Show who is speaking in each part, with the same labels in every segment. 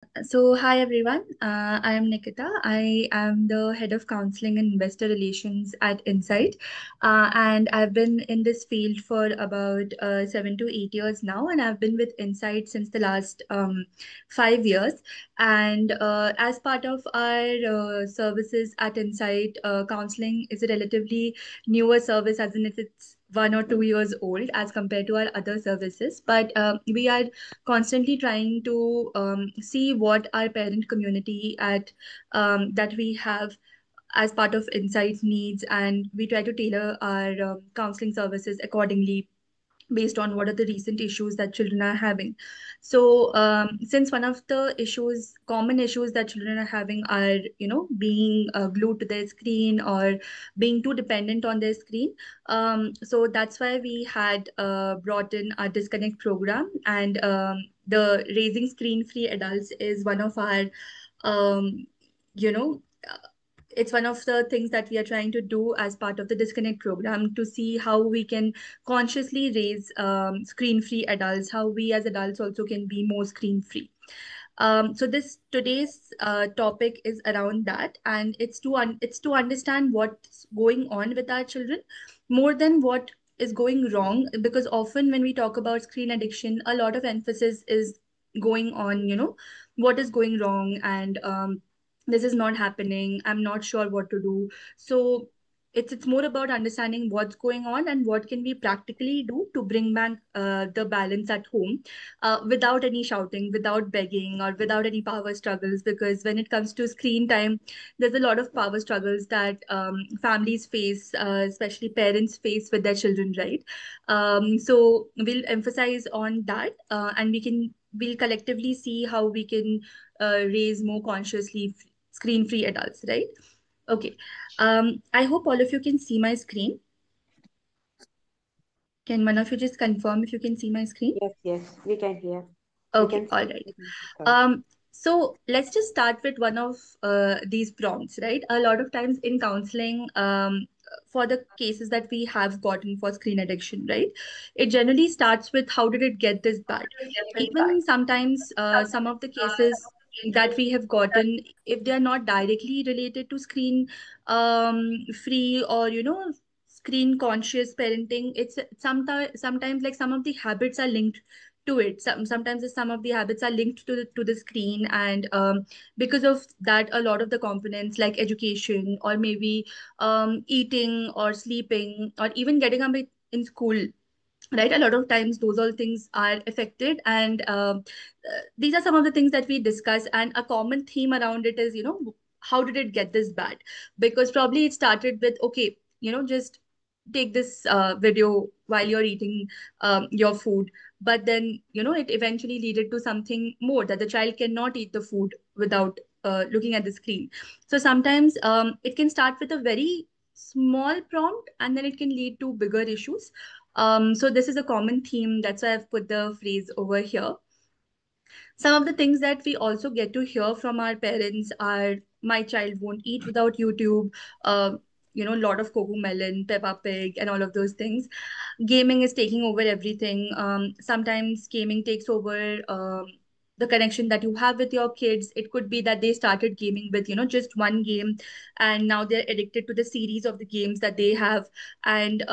Speaker 1: Hi everyone. I am Nikita. I am the head of counseling and investor relations at Insight, and I've been in this field for about 7 to 8 years now, and I've been with Insight since the last 5 years. And as part of our services at Insight, counseling is a relatively newer service, as in it's 1 or 2 years old as compared to our other services. But we are constantly trying to see what our parent community at that we have as part of Insights needs, and we try to tailor our counseling services accordingly based on what are the recent issues that children are having. So, since one of the common issues that children are having are, being glued to their screen or being too dependent on their screen, so that's why we had brought in our Disconnect program, and the Raising Screen-Free Adults is one of our, you know, it's one of the things that we are trying to do as part of the Disconnect program to see how we can consciously raise screen-free adults, how we as adults also can be more screen-free. So this today's topic is around that, and it's to understand what's going on with our children more than what is going wrong. Because often when we talk about screen addiction, a lot of emphasis is going on, what is going wrong, and this is not happening. I'm not sure what to do. So it's more about understanding what's going on and what can we practically do to bring back the balance at home without any shouting, without begging, or without any power struggles. Because when it comes to screen time, there's a lot of power struggles that families face, especially parents face with their children, right? So we'll emphasize on that, and we'll collectively see how we can raise more consciously screen-free adults, right? Okay. I hope all of you can see my screen. Can one of you just confirm if you can see my screen?
Speaker 2: Yes, we can hear. We
Speaker 1: Okay,
Speaker 2: can
Speaker 1: all
Speaker 2: see.
Speaker 1: right.
Speaker 2: We can confirm.
Speaker 1: So let's just start with one of these prompts, right? A lot of times in counseling, for the cases that we have gotten for screen addiction, right? It generally starts with how did it get this bad? Even sometimes, some of the cases that we have gotten, if they are not directly related to screen free or screen conscious parenting, it's sometimes like some of the habits are linked to it. Sometimes some of the habits are linked to the screen, and because of that, a lot of the components like education or maybe eating or sleeping or even getting up in school, right? A lot of times those all things are affected, and these are some of the things that we discuss. And a common theme around it is, how did it get this bad? Because probably it started with, okay, just take this video while you're eating your food, but then it eventually led to something more, that the child cannot eat the food without looking at the screen. So sometimes it can start with a very small prompt, and then it can lead to bigger issues. So this is a common theme. That's why I've put the phrase over here. Some of the things that we also get to hear from our parents are, my child won't eat without YouTube. Uh, a lot of Coco Melon, Peppa Pig, and all of those things. Gaming is taking over everything. Sometimes gaming takes over the connection that you have with your kids. It could be that they started gaming with, just one game, and now they're addicted to the series of the games that they have. And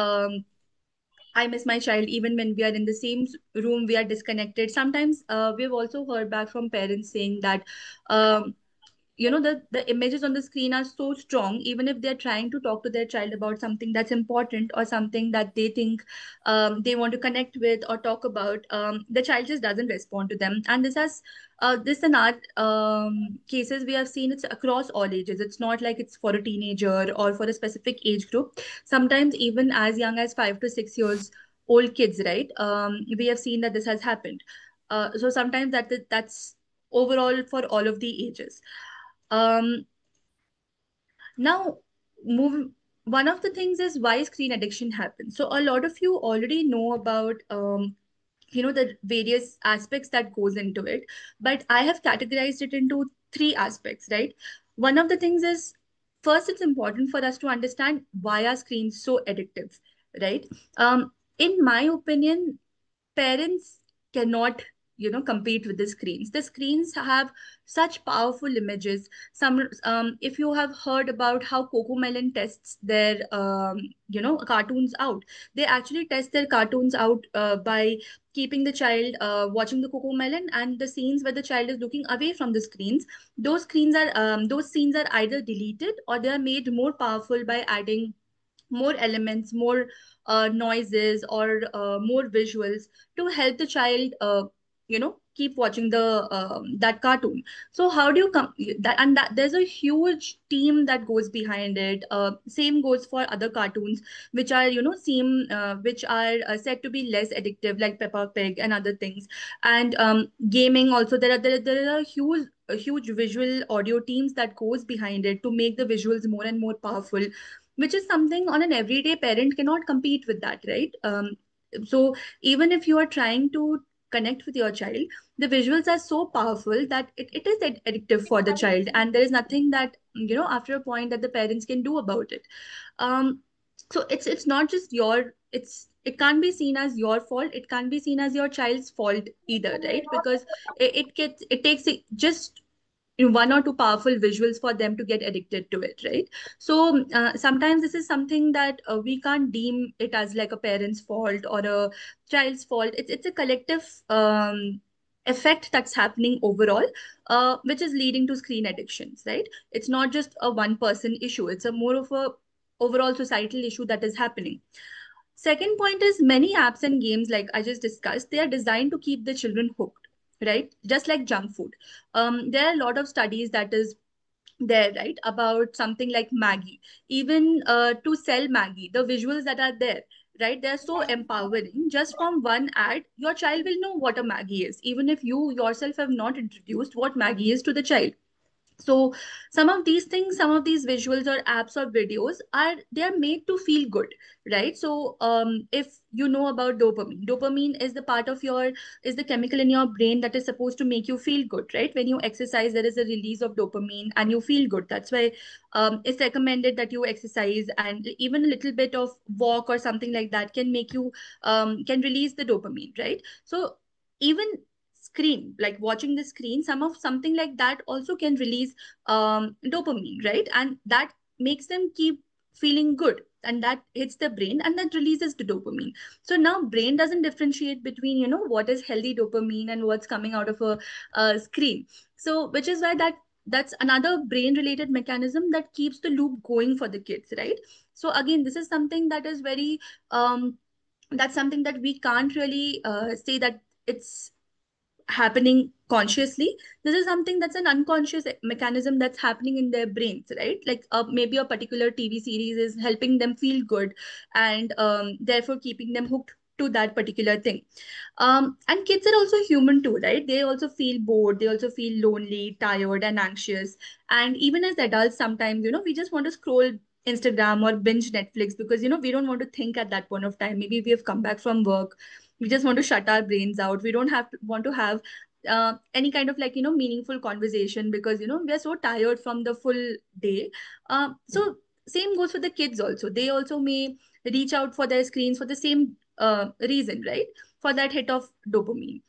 Speaker 1: I miss my child even when we are in the same room, we are disconnected. Sometimes we've also heard back from parents saying that the images on the screen are so strong, even if they're trying to talk to their child about something that's important or something that they think they want to connect with or talk about, the child just doesn't respond to them. And this and art cases we have seen, it's across all ages. It's not like it's for a teenager or for a specific age group. Sometimes even as young as 5 to 6 years old kids, right? We have seen that this has happened. So sometimes that's overall for all of the ages. um, Now, move. One of the things is why screen addiction happens. So a lot of you already know about the various aspects that goes into it, but I have categorized it into three aspects, right? One of the things is, first, it's important for us to understand why are screens so addictive, right? In my opinion, parents cannot compete with the screens. The screens have such powerful images. Some If you have heard about how Cocomelon tests their cartoons out, they actually test their cartoons out by keeping the child watching the Cocomelon, and the scenes where the child is looking away from the screens, those scenes are either deleted or they are made more powerful by adding more elements, more noises, or more visuals to help the child, keep watching the that cartoon. So how do you come that, and that there's a huge team that goes behind it. Same goes for other cartoons which are which are said to be less addictive, like Peppa Pig and other things. And gaming also, there are huge visual audio teams that goes behind it to make the visuals more and more powerful, which is something on an everyday parent cannot compete with that, right? So even if you are trying to connect with your child, the visuals are so powerful that it is addictive for the child, and there is nothing that after a point that the parents can do about it. um so it's not just it can't be seen as your fault, it can't be seen as your child's fault either, right? Because it takes just one or two powerful visuals for them to get addicted to it, right? So sometimes this is something that we can't deem it as like a parent's fault or a child's fault. It's a collective effect that's happening overall, which is leading to screen addictions, right? It's not just a one person issue, it's a more of a overall societal issue that is happening. Second point is, many apps and games, like I just discussed, they are designed to keep the children hooked, right? Just like junk food. There are a lot of studies that is there, right, about something like Maggie. Even to sell Maggie, the visuals that are there, right, they're so empowering. Just from one ad, your child will know what a Maggie is, even if you yourself have not introduced what Maggie is to the child. So some of these things, some of these visuals or apps or videos are, they are made to feel good, right? So if you know about dopamine, dopamine is the part of your, is the chemical in your brain that is supposed to make you feel good, right? When you exercise, there is a release of dopamine and you feel good. That's why it's recommended that you exercise, and even a little bit of walk or something like that can make you can release the dopamine, right? So even screen, like watching the screen, something like that also can release dopamine, right? And that makes them keep feeling good, and that hits the brain and that releases the dopamine. So now brain doesn't differentiate between what is healthy dopamine and what's coming out of a screen. So which is why that's another brain related mechanism that keeps the loop going for the kids, right? So again, this is something that is very that's something that we can't really say that it's happening consciously. This is something that's an unconscious mechanism that's happening in their brains, right? Like maybe a particular TV series is helping them feel good, and therefore keeping them hooked to that particular thing. And kids are also human too, right? They also feel bored, they also feel lonely, tired, and anxious. And even as adults, sometimes we just want to scroll Instagram or binge Netflix because we don't want to think at that point of time. Maybe we have come back from work, we just want to shut our brains out, we don't want to have any kind of like meaningful conversation because we are so tired from the full day. So same goes for the kids also. They also may reach out for their screens for the same reason, right? For that hit of dopamine.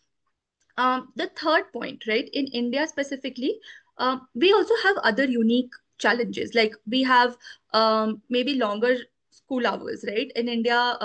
Speaker 1: The third point, right, in India specifically, we also have other unique challenges. Like we have maybe longer school hours, right? In India,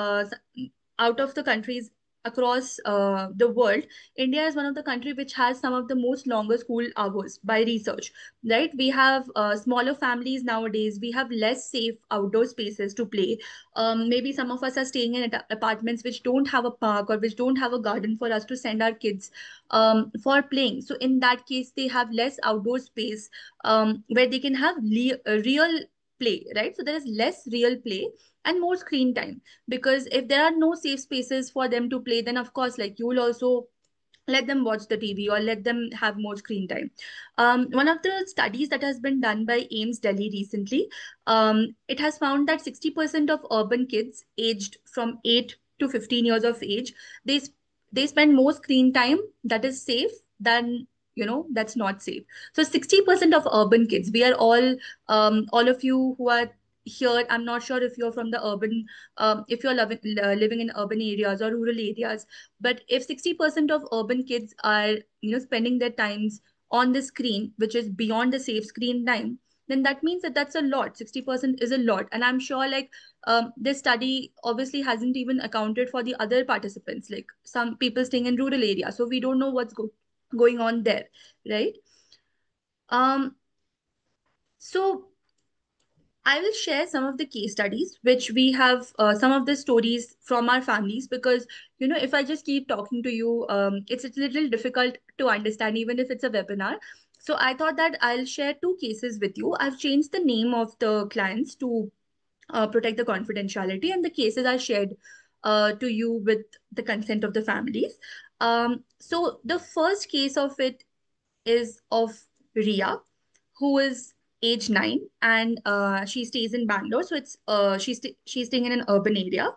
Speaker 1: out of the countries across the world, India is one of the country which has some of the most longer school hours by research, right? We have smaller families nowadays. We have less safe outdoor spaces to play. Maybe some of us are staying in apartments which don't have a park or which don't have a garden for us to send our kids for playing. So in that case, they have less outdoor space where they can have real play, right? So there is less real play and more screen time, because if there are no safe spaces for them to play, then of course, like, you will also let them watch the TV or let them have more screen time. One of the studies that has been done by AIMS Delhi recently, it has found that 60% of urban kids aged from 8 to 15 years of age, they they spend more screen time that is safe than that's not safe. So 60% of urban kids, we are all of you who are here, I'm not sure if you're from the urban, if you're living in urban areas or rural areas, but if 60% of urban kids are, spending their times on the screen, which is beyond the safe screen time, then that means that that's a lot. 60% is a lot. And I'm sure, like, this study obviously hasn't even accounted for the other participants, like some people staying in rural areas. So we don't know what's going on there, right? Um, so I will share some of the case studies which we have, some of the stories from our families, because, if I just keep talking to you, it's a little difficult to understand, even if it's a webinar. So I thought that I'll share two cases with you. I've changed the name of the clients to protect the confidentiality, and the cases are shared to you with the consent of the families. So the first case of it is of Ria, who is age 9, and she stays in Bangalore. So it's she's staying in an urban area,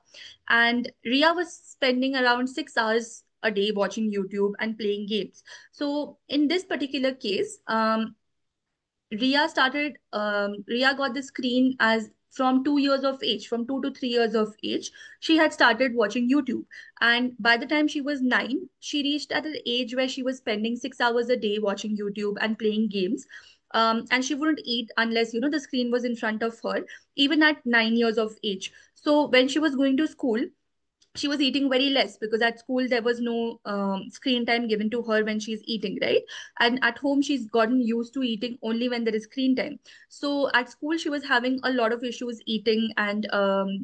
Speaker 1: and Ria was spending around 6 hours a day watching YouTube and playing games. So in this particular case, Ria got the screen as from 2 years of age, from 2 to 3 years of age. She had started watching YouTube. And by the time she was 9, she reached at an age where she was spending 6 hours a day watching YouTube and playing games. And she wouldn't eat unless, the screen was in front of her, even at 9 years of age. So when she was going to school, she was eating very less, because at school there was no screen time given to her when she's eating, right? And at home she's gotten used to eating only when there is screen time. So at school she was having a lot of issues eating, and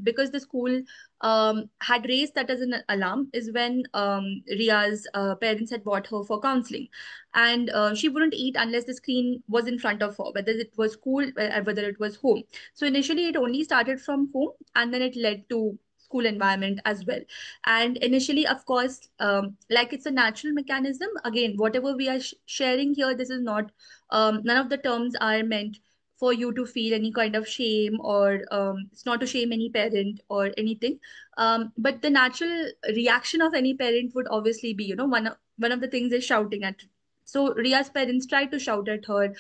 Speaker 1: because the school had raised that as an alarm, is when Ria's parents had brought her for counseling. And she wouldn't eat unless the screen was in front of her, whether it was school, whether it was home. So initially it only started from home, and then it led to school environment as well. And initially, of course, like, it's a natural mechanism. Again, whatever we are sharing here, this is not, none of the terms are meant for you to feel any kind of shame, or it's not to shame any parent or anything. But the natural reaction of any parent would obviously be, one of the things is shouting at. So Ria's parents tried to shout at her,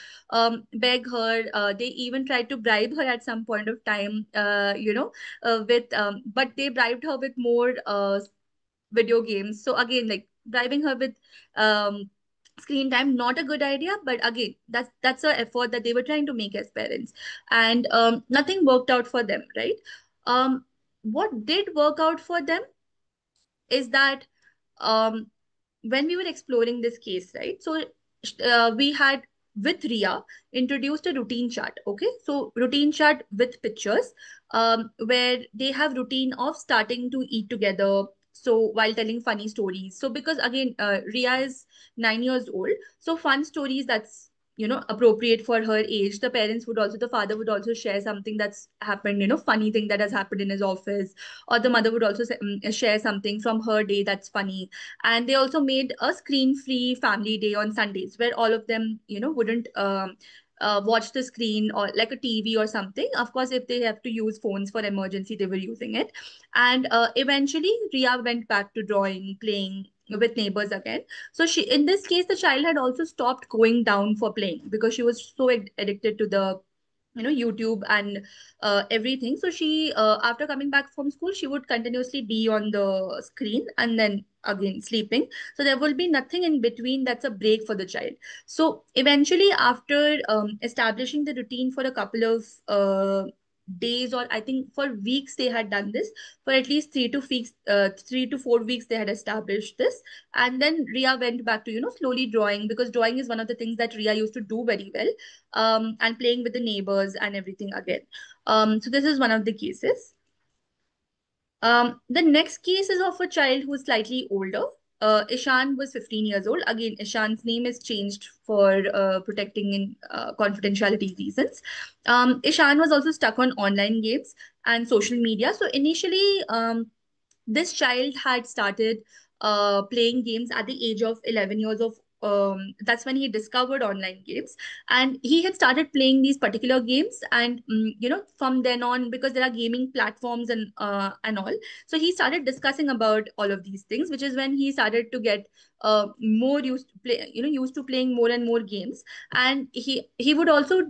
Speaker 1: beg her. They even tried to bribe her at some point of time, with but they bribed her with more video games. So again, like, bribing her with screen time, not a good idea. But again, that's a effort that they were trying to make as parents, and nothing worked out for them, right? What did work out for them is that, um, when we were exploring this case, right? So we had, with Ria, introduced a routine chart. Okay, so routine chart with pictures, where they have routine of starting to eat together. So while telling funny stories. So because again, Ria is 9 years old, so fun stories that's, appropriate for her age. The parents would also, the father would also share something that's happened, funny thing that has happened in his office, or the mother would also share something from her day that's funny. And they also made a screen free family day on Sundays, where all of them, wouldn't watch the screen, or like a TV or something. Of course, if they have to use phones for emergency, they were using it. And eventually Ria went back to drawing, playing with neighbors again. So she, in this case, the child had also stopped going down for playing, because she was so addicted to the, YouTube and everything. So she, after coming back from school, she would continuously be on the screen, and then again sleeping. So there will be nothing in between that's a break for the child. So eventually, after establishing the routine for a couple of days, or I think for weeks, they had done this. For at least 3 to 4 weeks, 3 to 4 weeks they had established this. And then Ria went back to, slowly drawing, because drawing is one of the things that Ria used to do very well, and playing with the neighbors and everything again. So this is one of the cases. The next case is of a child who is slightly older. Ishan was 15 years old. Again, Ishan's name is changed for protecting in confidentiality reasons. Ishan was also stuck on online games and social media. So initially, this child had started playing games at the age of 11 years of, that's when he discovered online games, and he had started playing these particular games. And from then on, because there are gaming platforms and all, so he started discussing about all of these things, which is when he started to get more used to play, used to playing more and more games. And he would also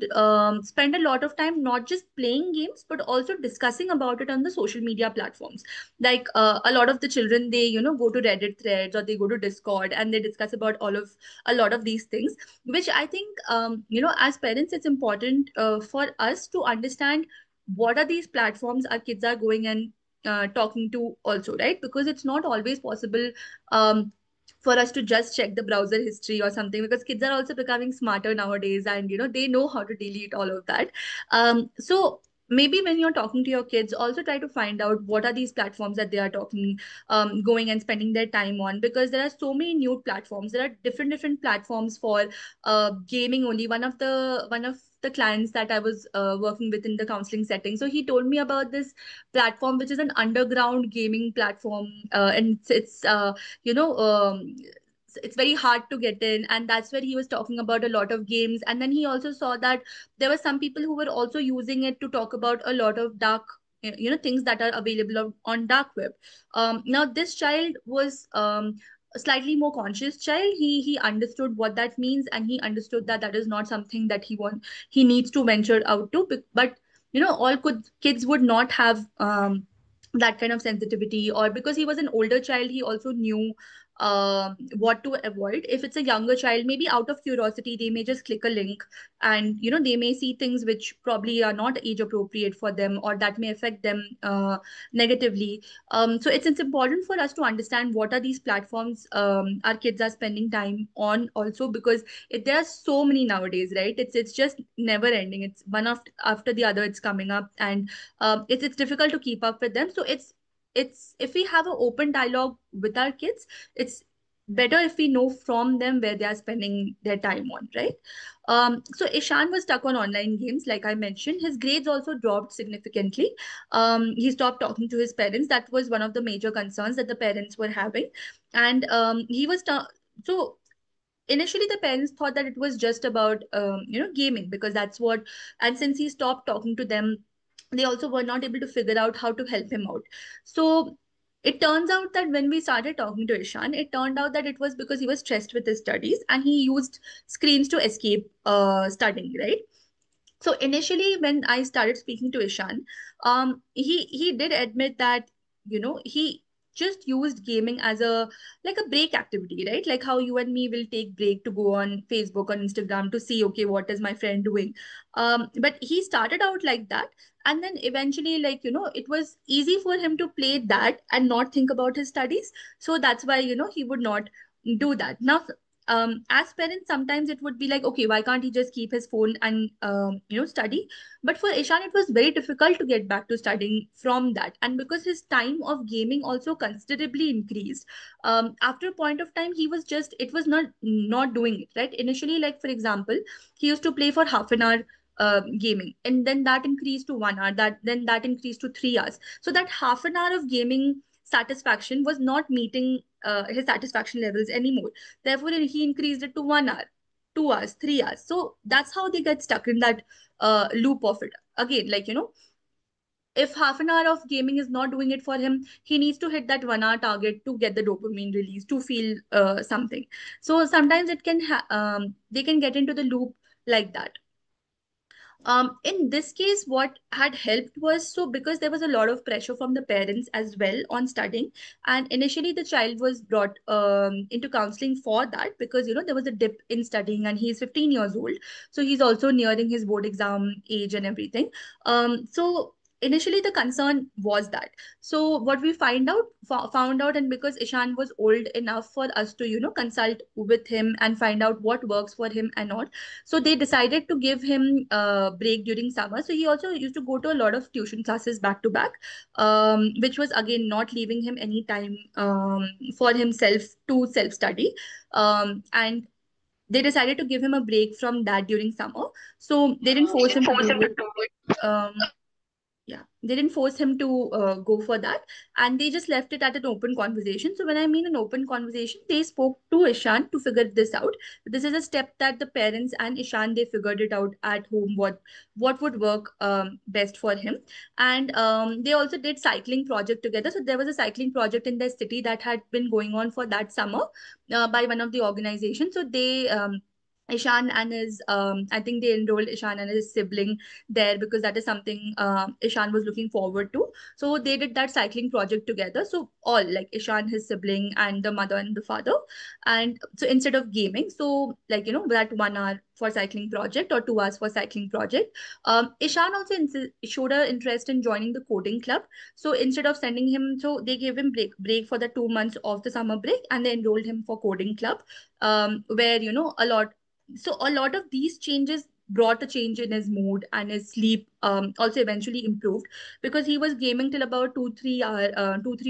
Speaker 1: spend a lot of time not just playing games but also discussing about it on the social media platforms. Like a lot of the children, they go to Reddit threads or they go to Discord and they discuss about a lot of these things, which I think, as parents, it's important for us to understand what are these platforms our kids are going and talking to also, right? Because it's not always possible um, for us to just check the browser history or something, because kids are also becoming smarter nowadays, and they know how to delete all of that. So maybe when you're talking to your kids, also try to find out what are these platforms that they are talking, going and spending their time on, because there are so many new platforms. There are different platforms for gaming only. One of the clients that I was working with in the counseling setting, so he told me about this platform which is an underground gaming platform, and it's you know it's very hard to get in, and that's where he was talking about a lot of games. And then he also saw that there were some people who were also using it to talk about a lot of dark, things that are available on dark web. Now this child was a slightly more conscious child. He understood what that means, and he understood that that is not something that he needs to venture out to. But all kids would not have that kind of sensitivity, or because he was an older child, he also knew what to avoid. If it's a younger child, maybe out of curiosity, they may just click a link, and they may see things which probably are not age appropriate for them, or that may affect them negatively. So it's important for us to understand what are these platforms our kids are spending time on also, because there are so many nowadays, right? It's just never ending. It's one after the other, it's coming up, and it's difficult to keep up with them. So it's if we have an open dialogue with our kids, it's better if we know from them where they are spending their time on, right? So Ishan was stuck on online games, like I mentioned. His grades also dropped significantly. He stopped talking to his parents. That was one of the major concerns that the parents were having. And so initially the parents thought that it was just about gaming, because that's what. And since he stopped talking to them, they also were not able to figure out how to help him out. So it turns out that when we started talking to Ishan, it turned out that it was because he was stressed with his studies and he used screens to escape studying, right? So initially, when I started speaking to Ishan, he did admit that he just used gaming as a like a break activity, right? Like how you and me will take break to go on Facebook or Instagram to see, okay, what is my friend doing? But he started out like that, and then eventually, like it was easy for him to play that and not think about his studies. So that's why he would not do that now. As parents, sometimes it would be like, okay, why can't he just keep his phone and study? But for Ishan, it was very difficult to get back to studying from that, and because his time of gaming also considerably increased. After a point of time, he was just it was not doing it right initially. Like for example, he used to play for half an hour gaming, and then that increased to 1 hour, that increased to 3 hours. So that half an hour of gaming satisfaction was not meeting his satisfaction levels anymore. Therefore, he increased it to 1 hour, 2 hours, 3 hours. So that's how they get stuck in that loop of it. Again, like, if half an hour of gaming is not doing it for him, he needs to hit that 1 hour target to get the dopamine release, to feel something. So sometimes they can get into the loop like that. In this case, what had helped was, so because there was a lot of pressure from the parents as well on studying, and initially the child was brought into counseling for that, because there was a dip in studying, and he's 15 years old, so he's also nearing his board exam age and everything. So initially the concern was that. So what we found out, and because Ishan was old enough for us to consult with him and find out what works for him and not, so they decided to give him a break during summer. So he also used to go to a lot of tuition classes back to back, which was again not leaving him any time for himself to self study. And they decided to give him a break from that during summer. So they didn't force him to do it. Yeah, they didn't force him to go for that, and they just left it at an open conversation. So when I mean an open conversation, they spoke to Ishan to figure this out. This is a step that the parents and Ishan, they figured it out at home, what would work best for him. And they also did cycling project together. So there was a cycling project in their city that had been going on for that summer by one of the organizations. So they Ishan and his I think they enrolled Ishan and his sibling there, because that is something Ishan was looking forward to. So they did that cycling project together. So all, like Ishan, his sibling, and the mother and the father. And so instead of gaming, so like that 1 hour for cycling project or 2 hours for cycling project, Ishan also showed an interest in joining the coding club. So instead of sending him, so they gave him break for the 2 months of the summer break, and they enrolled him for coding club, where a lot of these changes brought a change in his mood, and his sleep also eventually improved, because he was gaming till about 2 3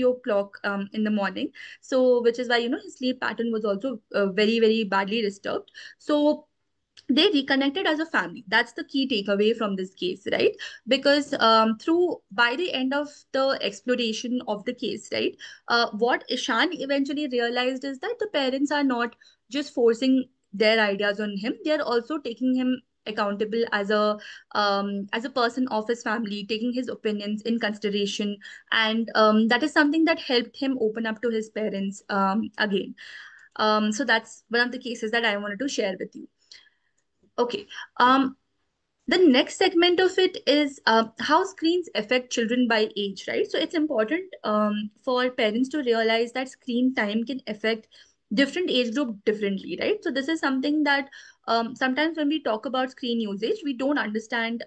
Speaker 1: o'clock in the morning. So which is why his sleep pattern was also very very badly disturbed. So they reconnected as a family. That's the key takeaway from this case, right? Because through by the end of the exploration of the case, right, what Ishan eventually realized is that the parents are not just forcing their ideas on him; they are also taking him accountable as a person of his family, taking his opinions in consideration. And that is something that helped him open up to his parents again. So that's one of the cases that I wanted to share with you. Okay. The next segment of it is how screens affect children by age, right? So it's important for parents to realize that screen time can affect different age group differently, right? So this is something that sometimes when we talk about screen usage, we don't understand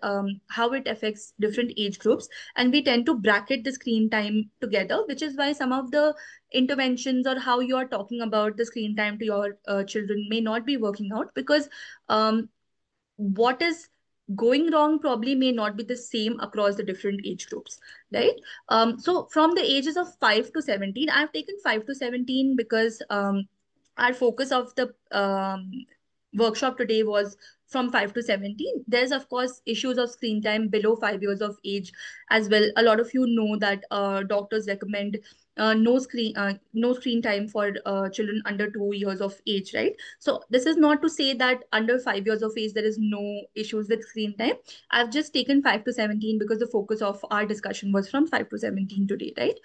Speaker 1: how it affects different age groups, and we tend to bracket the screen time together, which is why some of the interventions or how you are talking about the screen time to your children may not be working out, because um, what is going wrong probably may not be the same across the different age groups, right? So from the ages of 5 to 17, I've taken 5 to 17 because our focus of the workshop today was from 5 to 17. There's of course issues of screen time below 5 years of age as well. A lot of you know that doctors recommend no screen time for children under 2 years of age, right? So this is not to say that under 5 years of age there is no issues with screen time. I've just taken 5 to 17 because the focus of our discussion was from 5 to 17 today, right?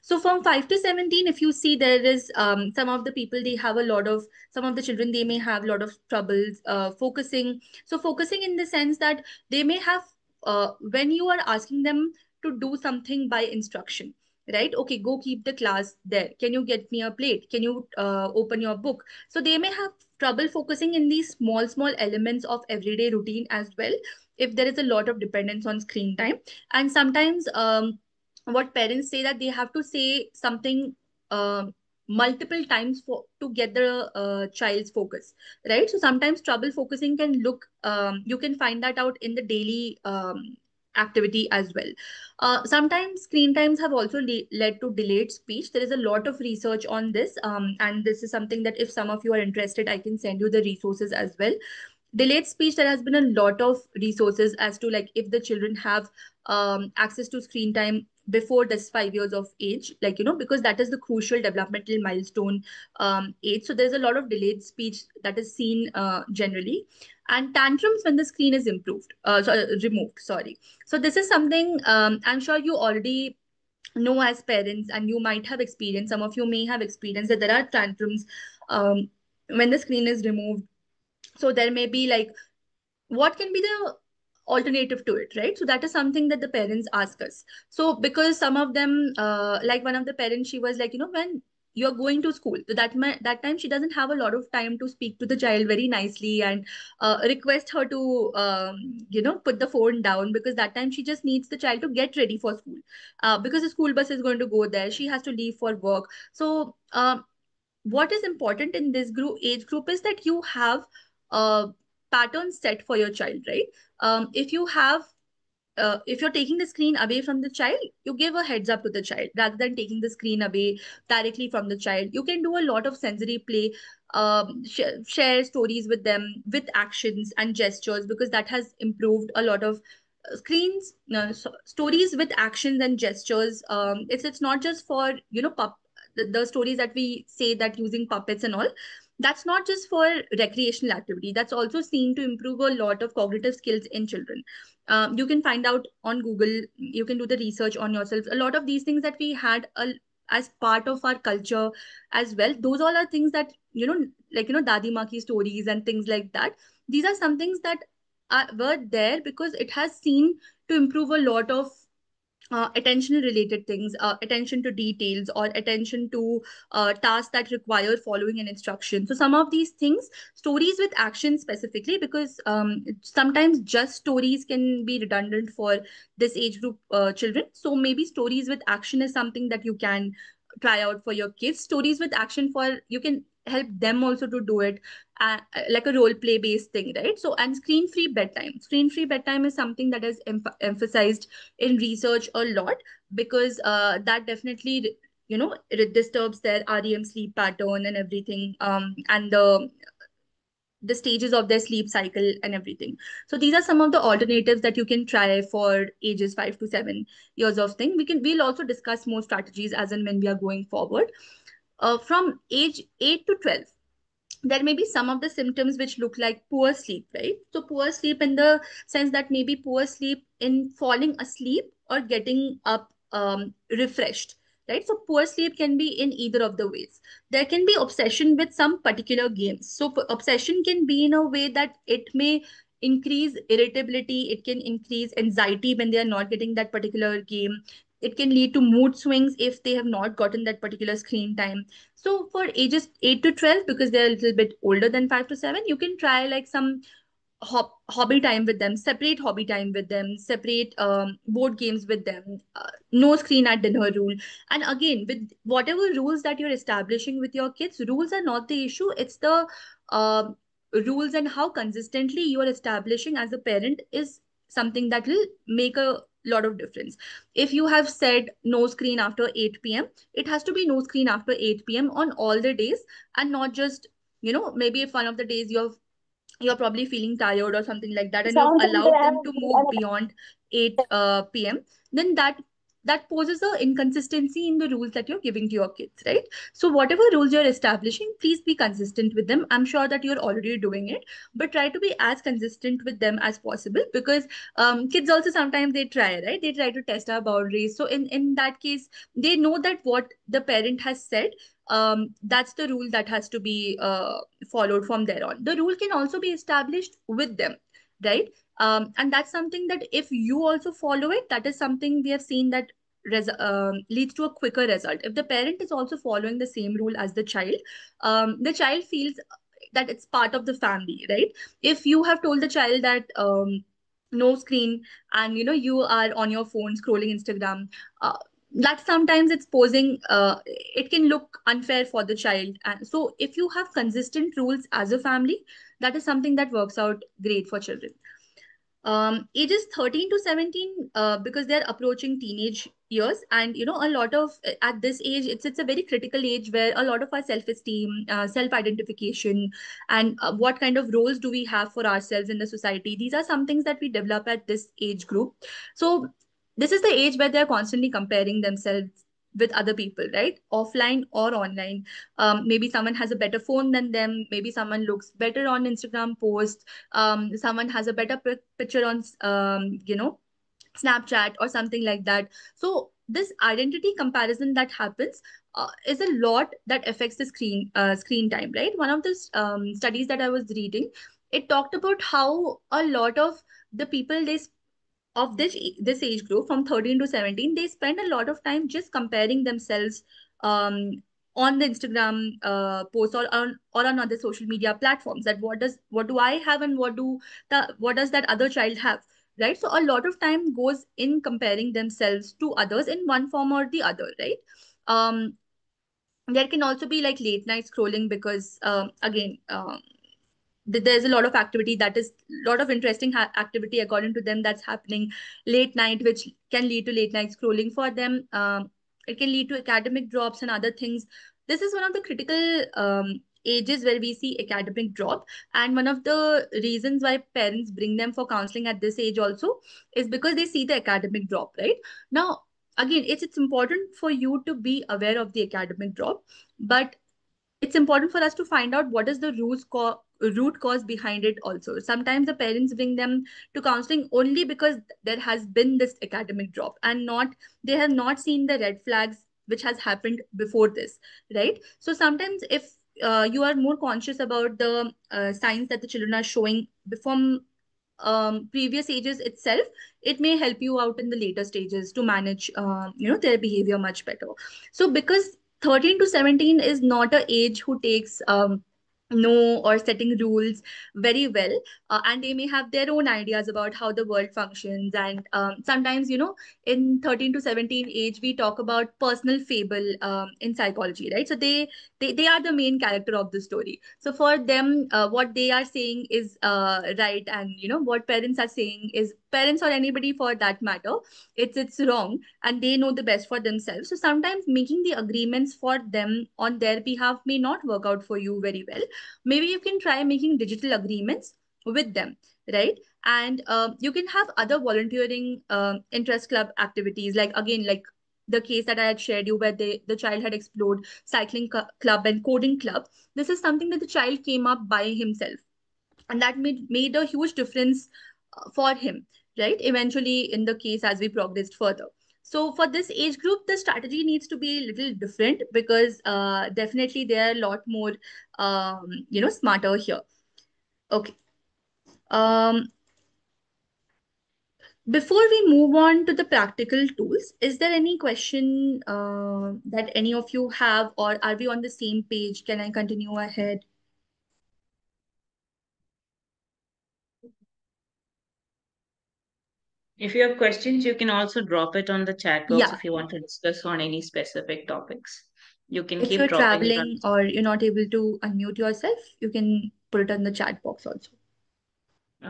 Speaker 1: So from 5 to 17, if you see, there is some of the people, they have a lot of, some of the children, they may have a lot of troubles focusing. So focusing in the sense that they may have when you are asking them to do something by instruction, right? Okay, go keep the class there. Can you get me a plate? Can you open your book? So they may have trouble focusing in these small elements of everyday routine as well, if there is a lot of dependence on screen time. And sometimes what parents say, that they have to say something multiple times for to get the child's focus, right? So sometimes trouble focusing can look you can find that out in the daily activity as well. Sometimes screen times have also led to delayed speech. There is a lot of research on this, and this is something that if some of you are interested, I can send you the resources as well. Delayed speech, there has been a lot of resources as to, like, if the children have access to screen time before this 5 years of age, like because that is the crucial developmental milestone age. So there's a lot of delayed speech that is seen generally, and tantrums when the screen is removed, sorry. So this is something I'm sure you already know as parents, and you might have experienced, some of you may have experienced, that there are tantrums when the screen is removed. So there may be, like, what can be the alternative to it, right? So that is something that the parents ask us. So because some of them like one of the parents, she was like, when you're going to school, so that time she doesn't have a lot of time to speak to the child very nicely and request her to put the phone down, because that time she just needs the child to get ready for school, because the school bus is going to go there, she has to leave for work. So what is important in this age group is that you have a pattern set for your child, right? If you're taking the screen away from the child, you give a heads up to the child rather than taking the screen away directly from the child. You can do a lot of sensory play, share stories with them with actions and gestures, because that has improved a lot of screens, stories with actions and gestures. It's not just for, the stories that we say that using puppets and all. That's not just for recreational activity. That's also seen to improve a lot of cognitive skills in children. You can find out on Google. You can do the research on yourself. A lot of these things that we had as part of our culture as well. Those all are things that, like, Dadi Maki stories and things like that. These are some things that were there because it has seen to improve a lot of attention related things, attention to details, or attention to tasks that require following an instruction. So some of these things, stories with action specifically, because sometimes just stories can be redundant for this age group children. So maybe stories with action is something that you can try out for your kids. Stories with action, for you can help them also to do it, like a role play based thing, right? So, and screen free bedtime is something that is emphasized in research a lot, because that definitely, it disturbs their REM sleep pattern and everything, and the stages of their sleep cycle and everything. So these are some of the alternatives that you can try for ages 5 to 7 years of thing. We'll also discuss more strategies as and when we are going forward. From age 8 to 12, there may be some of the symptoms which look like poor sleep, right? So poor sleep in the sense that maybe poor sleep in falling asleep or getting up refreshed, right? So poor sleep can be in either of the ways. There can be obsession with some particular games. So obsession can be in a way that it may increase irritability, it can increase anxiety when they are not getting that particular game. It can lead to mood swings if they have not gotten that particular screen time. So for ages 8 to 12, because they're a little bit older than 5 to 7, you can try like some hobby time with them, separate hobby time with them, separate board games with them, no screen at dinner rule. And again, with whatever rules that you're establishing with your kids, rules are not the issue. It's the uh, rules and how consistently you are establishing as a parent is something that will make a lot of difference. If you have said no screen after 8 p.m., it has to be no screen after 8 p.m. on all the days, and not just, maybe if one of the days you're probably feeling tired or something like that, and you've
Speaker 2: Sound
Speaker 1: allowed them to move beyond 8 p.m., then that poses a inconsistency in the rules that you're giving to your kids, right? So whatever rules you're establishing, please be consistent with them. I'm sure that you're already doing it, but try to be as consistent with them as possible, because kids also sometimes they try, right? They try to test our boundaries. So in that case, they know that what the parent has said, that's the rule that has to be followed from there on. The rule can also be established with them, right? And that's something that if you also follow it, that is something we have seen that leads to a quicker result. If the parent is also following the same rule as the child feels that it's part of the family, right? If you have told the child that no screen, and you are on your phone scrolling Instagram, that sometimes it's posing, it can look unfair for the child. And so if you have consistent rules as a family, that is something that works out great for children. Ages 13 to 17, because they're approaching teenage years, and a lot of, at this age, it's a very critical age where a lot of our self-esteem, self-identification, and what kind of roles do we have for ourselves in the society, these are some things that we develop at this age group. So this is the age where they're constantly comparing themselves with other people, right? Offline or online. Maybe someone has a better phone than them, maybe someone looks better on Instagram post, someone has a better picture on Snapchat or something like that. So this identity comparison that happens is a lot that affects the screen time, right? One of the studies that I was reading, it talked about how a lot of the people of this age group from 13 to 17, they spend a lot of time just comparing themselves on the Instagram post, or on other social media platforms, that what do I have, and what does that other child have, right? So a lot of time goes in comparing themselves to others in one form or the other, right? um there can also be like late night scrolling, because again, there's a lot of activity, that is a lot of interesting activity according to them, that's happening late night, which can lead to late night scrolling for them. It can lead to academic drops and other things. This is one of the critical ages where we see academic drop. And one of the reasons why parents bring them for counseling at this age also is because they see the academic drop, right? Now, again, it's important for you to be aware of the academic drop, but it's important for us to find out what is the root cause behind it also. Sometimes the parents bring them to counseling only because there has been this academic drop, and not they have not seen the red flags which has happened before this, right? So sometimes if you are more conscious about the signs that the children are showing from previous ages itself, it may help you out in the later stages to manage their behavior much better. So because 13 to 17 is not a age who takes no or setting rules very well, and they may have their own ideas about how the world functions. And sometimes, in 13 to 17 age, we talk about personal fable in psychology, right? So they are the main character of the story. So for them, what they are saying is right, and what parents are saying is, parents or anybody for that matter, it's wrong, and they know the best for themselves. So sometimes making the agreements for them on their behalf may not work out for you very well. Maybe you can try making digital agreements with them, right? And you can have other volunteering interest club activities, like again, like the case that I had shared you, where the child had explored cycling club and coding club. This is something that the child came up by himself, and that made a huge difference for him, right? Eventually, in the case as we progressed further. So for this age group, the strategy needs to be a little different, because definitely they are a lot more smarter here. Okay. um Before we move on to the practical tools, is there any question that any of you have, or are we on the same page? Can I continue ahead?
Speaker 3: If you have questions, you can also drop it on the chat box
Speaker 1: Yeah.
Speaker 3: if you want to discuss on any specific topics. You can
Speaker 1: If
Speaker 3: keep
Speaker 1: you're
Speaker 3: dropping it on.
Speaker 1: traveling or you're not able to unmute yourself, you can put it in the chat box also.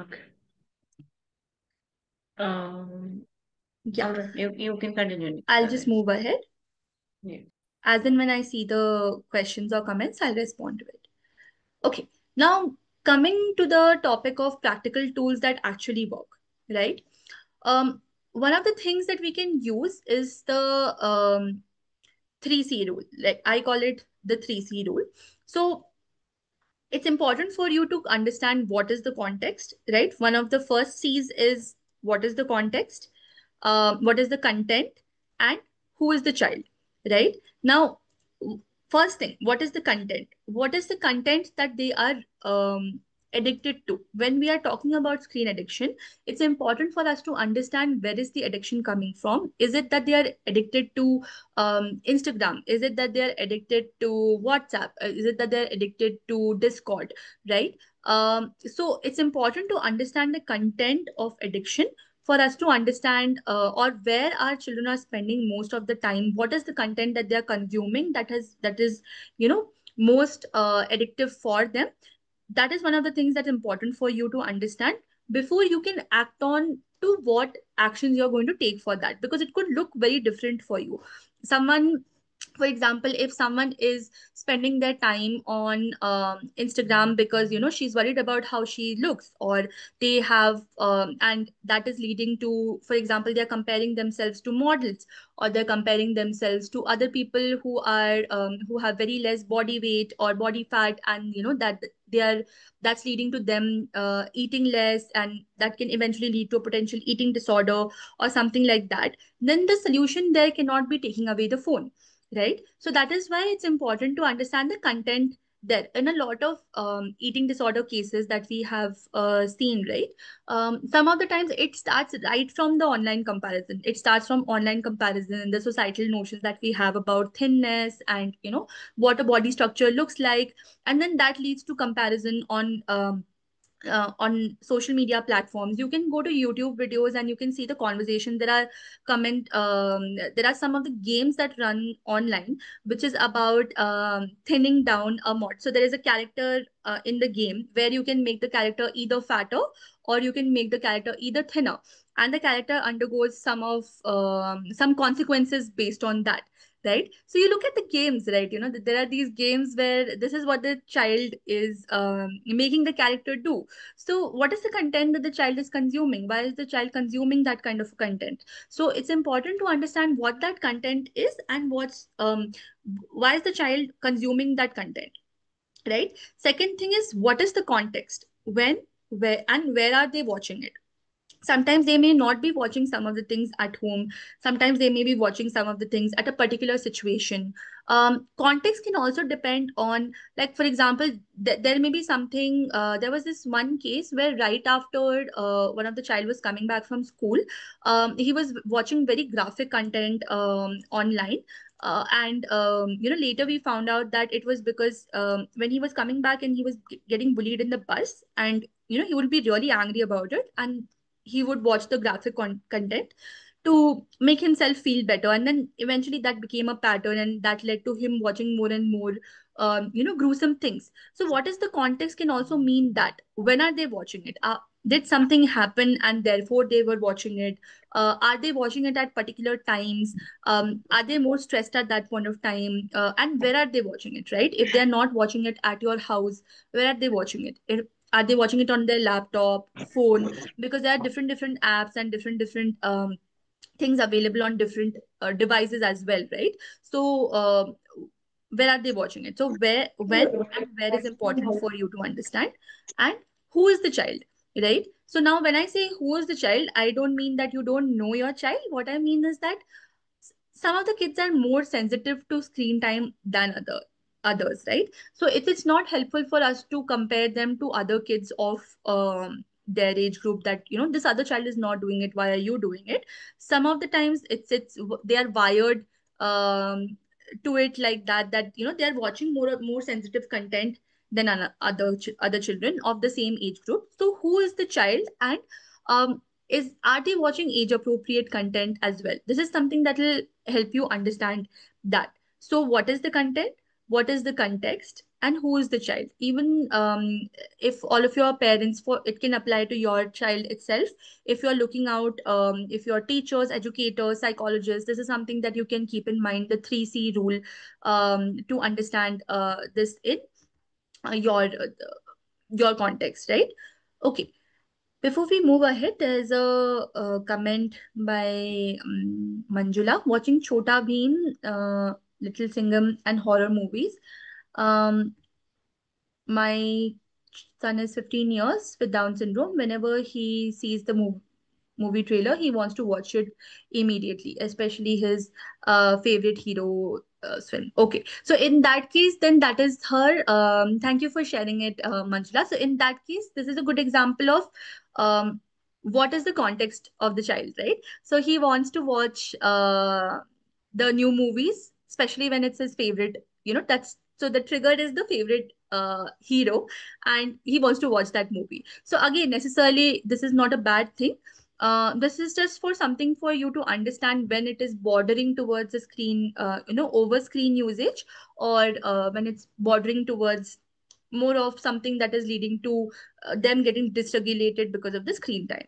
Speaker 3: Okay. All
Speaker 1: Yeah.
Speaker 3: right. You can continue.
Speaker 1: I'll just move ahead.
Speaker 3: Yeah.
Speaker 1: As in when I see the questions or comments, I'll respond to it. Okay. Now, coming to the topic of practical tools that actually work, right? Um, One of the things that we can use is the 3C rule. Like I call it the 3C rule. So it's important for you to understand what is the context, right? One of the first C's is what is the context, what is the content, and who is the child, right? Now, first thing, what is the content? What is the content that they are addicted to? When we are talking about screen addiction, it's important for us to understand where is the addiction coming from. Is it that they are addicted to Instagram? Is it that they're addicted to WhatsApp? Is it that they're addicted to Discord, right? So it's important to understand the content of addiction for us to understand, or where our children are spending most of the time. What is the content that they're consuming that is most addictive for them? That is one of the things that's important for you to understand before you can act on to what actions you're going to take for that, because it could look very different for you. Someone, for example, if someone is spending their time on Instagram because she's worried about how she looks, or they have and that is leading to, for example, they're comparing themselves to models, or they're comparing themselves to other people who have very less body weight or body fat, and that they are that's leading to them eating less, and that can eventually lead to a potential eating disorder or something like that. Then the solution there cannot be taking away the phone, right? So that is why it's important to understand the content there. In a lot of eating disorder cases that we have seen, right? Some of the times it starts right from the online comparison. It starts from online comparison, the societal notions that we have about thinness and what a body structure looks like, and then that leads to comparison on social media platforms. You can go to YouTube videos and you can see the conversation. There are some of the games that run online which is about thinning down a mod. So there is a character in the game where you can make the character either fatter, or you can make the character either thinner, and the character undergoes some consequences based on that, right? So you look at the games, right? There are these games where this is what the child is making the character do. So what is the content that the child is consuming? Why is the child consuming that kind of content? So it's important to understand what that content is and why is the child consuming that content, right? Second thing is, what is the context, when, where, and where are they watching it? Sometimes they may not be watching some of the things at home. Sometimes they may be watching some of the things at a particular situation. Context can also depend on, like, for example, there may be something. There was this one case where right after one of the child was coming back from school, he was watching very graphic content online. And later we found out that it was because when he was coming back and he was getting bullied in the bus, and he would be really angry about it, and he would watch the graphic content to make himself feel better, and then eventually that became a pattern, and that led to him watching more and more gruesome things. So what is the context can also mean that when are they watching it? Did something happen and therefore they were watching it? Are they watching it at particular times? Are they more stressed at that point of time? And where are they watching it, right? If they're not watching it at your house, where are they watching it? Are they watching it on their laptop, phone? Because there are different apps and different things available on different devices as well, right? So where are they watching it? So where, when, and where is important for you to understand. And who is the child, right? So now when I say who is the child, I don't mean that you don't know your child. What I mean is that some of the kids are more sensitive to screen time than others, right? So it's not helpful for us to compare them to other kids of their age group, that this other child is not doing it, why are you doing it? Some of the times it's they are wired to it like that they are watching more sensitive content than other children of the same age group. So who is the child, and is are they watching age appropriate content as well? This is something that will help you understand that. So what is the content, what is the context, and who is the child? Even if all of your parents, for it can apply to your child itself. If you're looking out, if your teachers, educators, psychologists, this is something that you can keep in mind, the 3C rule, to understand this in uh, your uh, your context, right? Okay. Before we move ahead, there's a comment by Manjula, watching Chota Bheem, Little Singam, and horror movies. Um, my son is 15 years with Down syndrome. Whenever he sees the movie trailer, he wants to watch it immediately, especially his favorite hero swim. Okay, so in that case, then that is her. Thank you for sharing it, Manjula. So in that case, this is a good example of what is the context of the child, right? So he wants to watch the new movies, especially when it's his favorite. That's so the trigger is the favorite hero, and he wants to watch that movie. So again, necessarily, this is not a bad thing. This is just for something for you to understand when it is bordering towards the screen, over screen usage, or when it's bordering towards more of something that is leading to them getting dysregulated because of the screen time.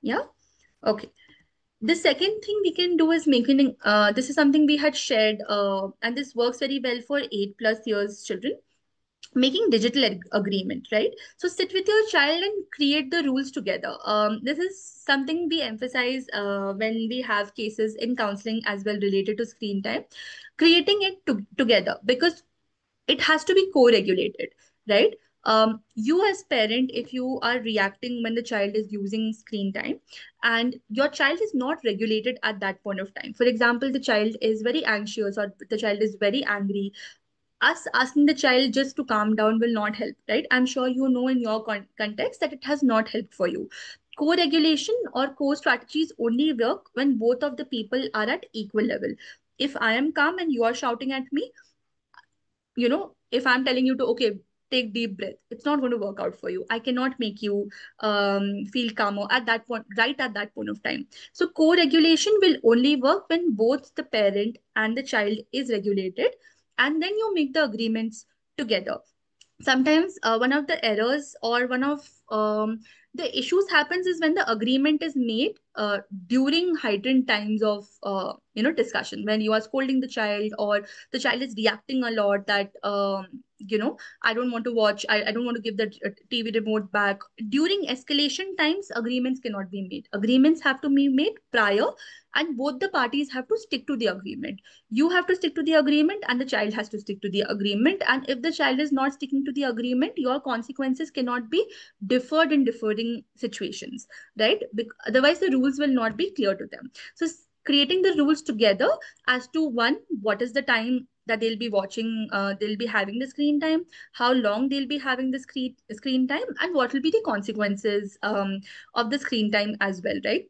Speaker 1: Yeah. Okay. The second thing we can do is making, this is something we had shared, and this works very well for 8+ years children, making digital agreement, right? So sit with your child and create the rules together. This is something we emphasize when we have cases in counseling as well related to screen time, creating it together, because it has to be co-regulated, right? You as parent, if you are reacting when the child is using screen time and your child is not regulated at that point of time, for example, the child is very anxious or the child is very angry, us asking the child just to calm down will not help, right? I'm sure you know in your context that it has not helped for you. Co-regulation or co-strategies only work when both of the people are at equal level. If I am calm and you are shouting at me, if I'm telling you to, okay, take deep breath, it's not going to work out for you. I cannot make you feel calmer at that point, right at that point of time. So co-regulation will only work when both the parent and the child is regulated, and then you make the agreements together. sometimes one of the errors or one of the issues happens is when the agreement is made during heightened times of discussion, when you are scolding the child or the child is reacting a lot that I don't want to watch, I don't want to give the TV remote back. During escalation times, agreements cannot be made. Agreements have to be made prior, and both the parties have to stick to the agreement. You have to stick to the agreement and the child has to stick to the agreement. And if the child is not sticking to the agreement, your consequences cannot be deferred in deferring situations, right? Otherwise the rules will not be clear to them. So creating the rules together as to, one, what is the time that they'll be watching, they'll be having the screen time, how long they'll be having the screen time, and what will be the consequences of the screen time as well, right?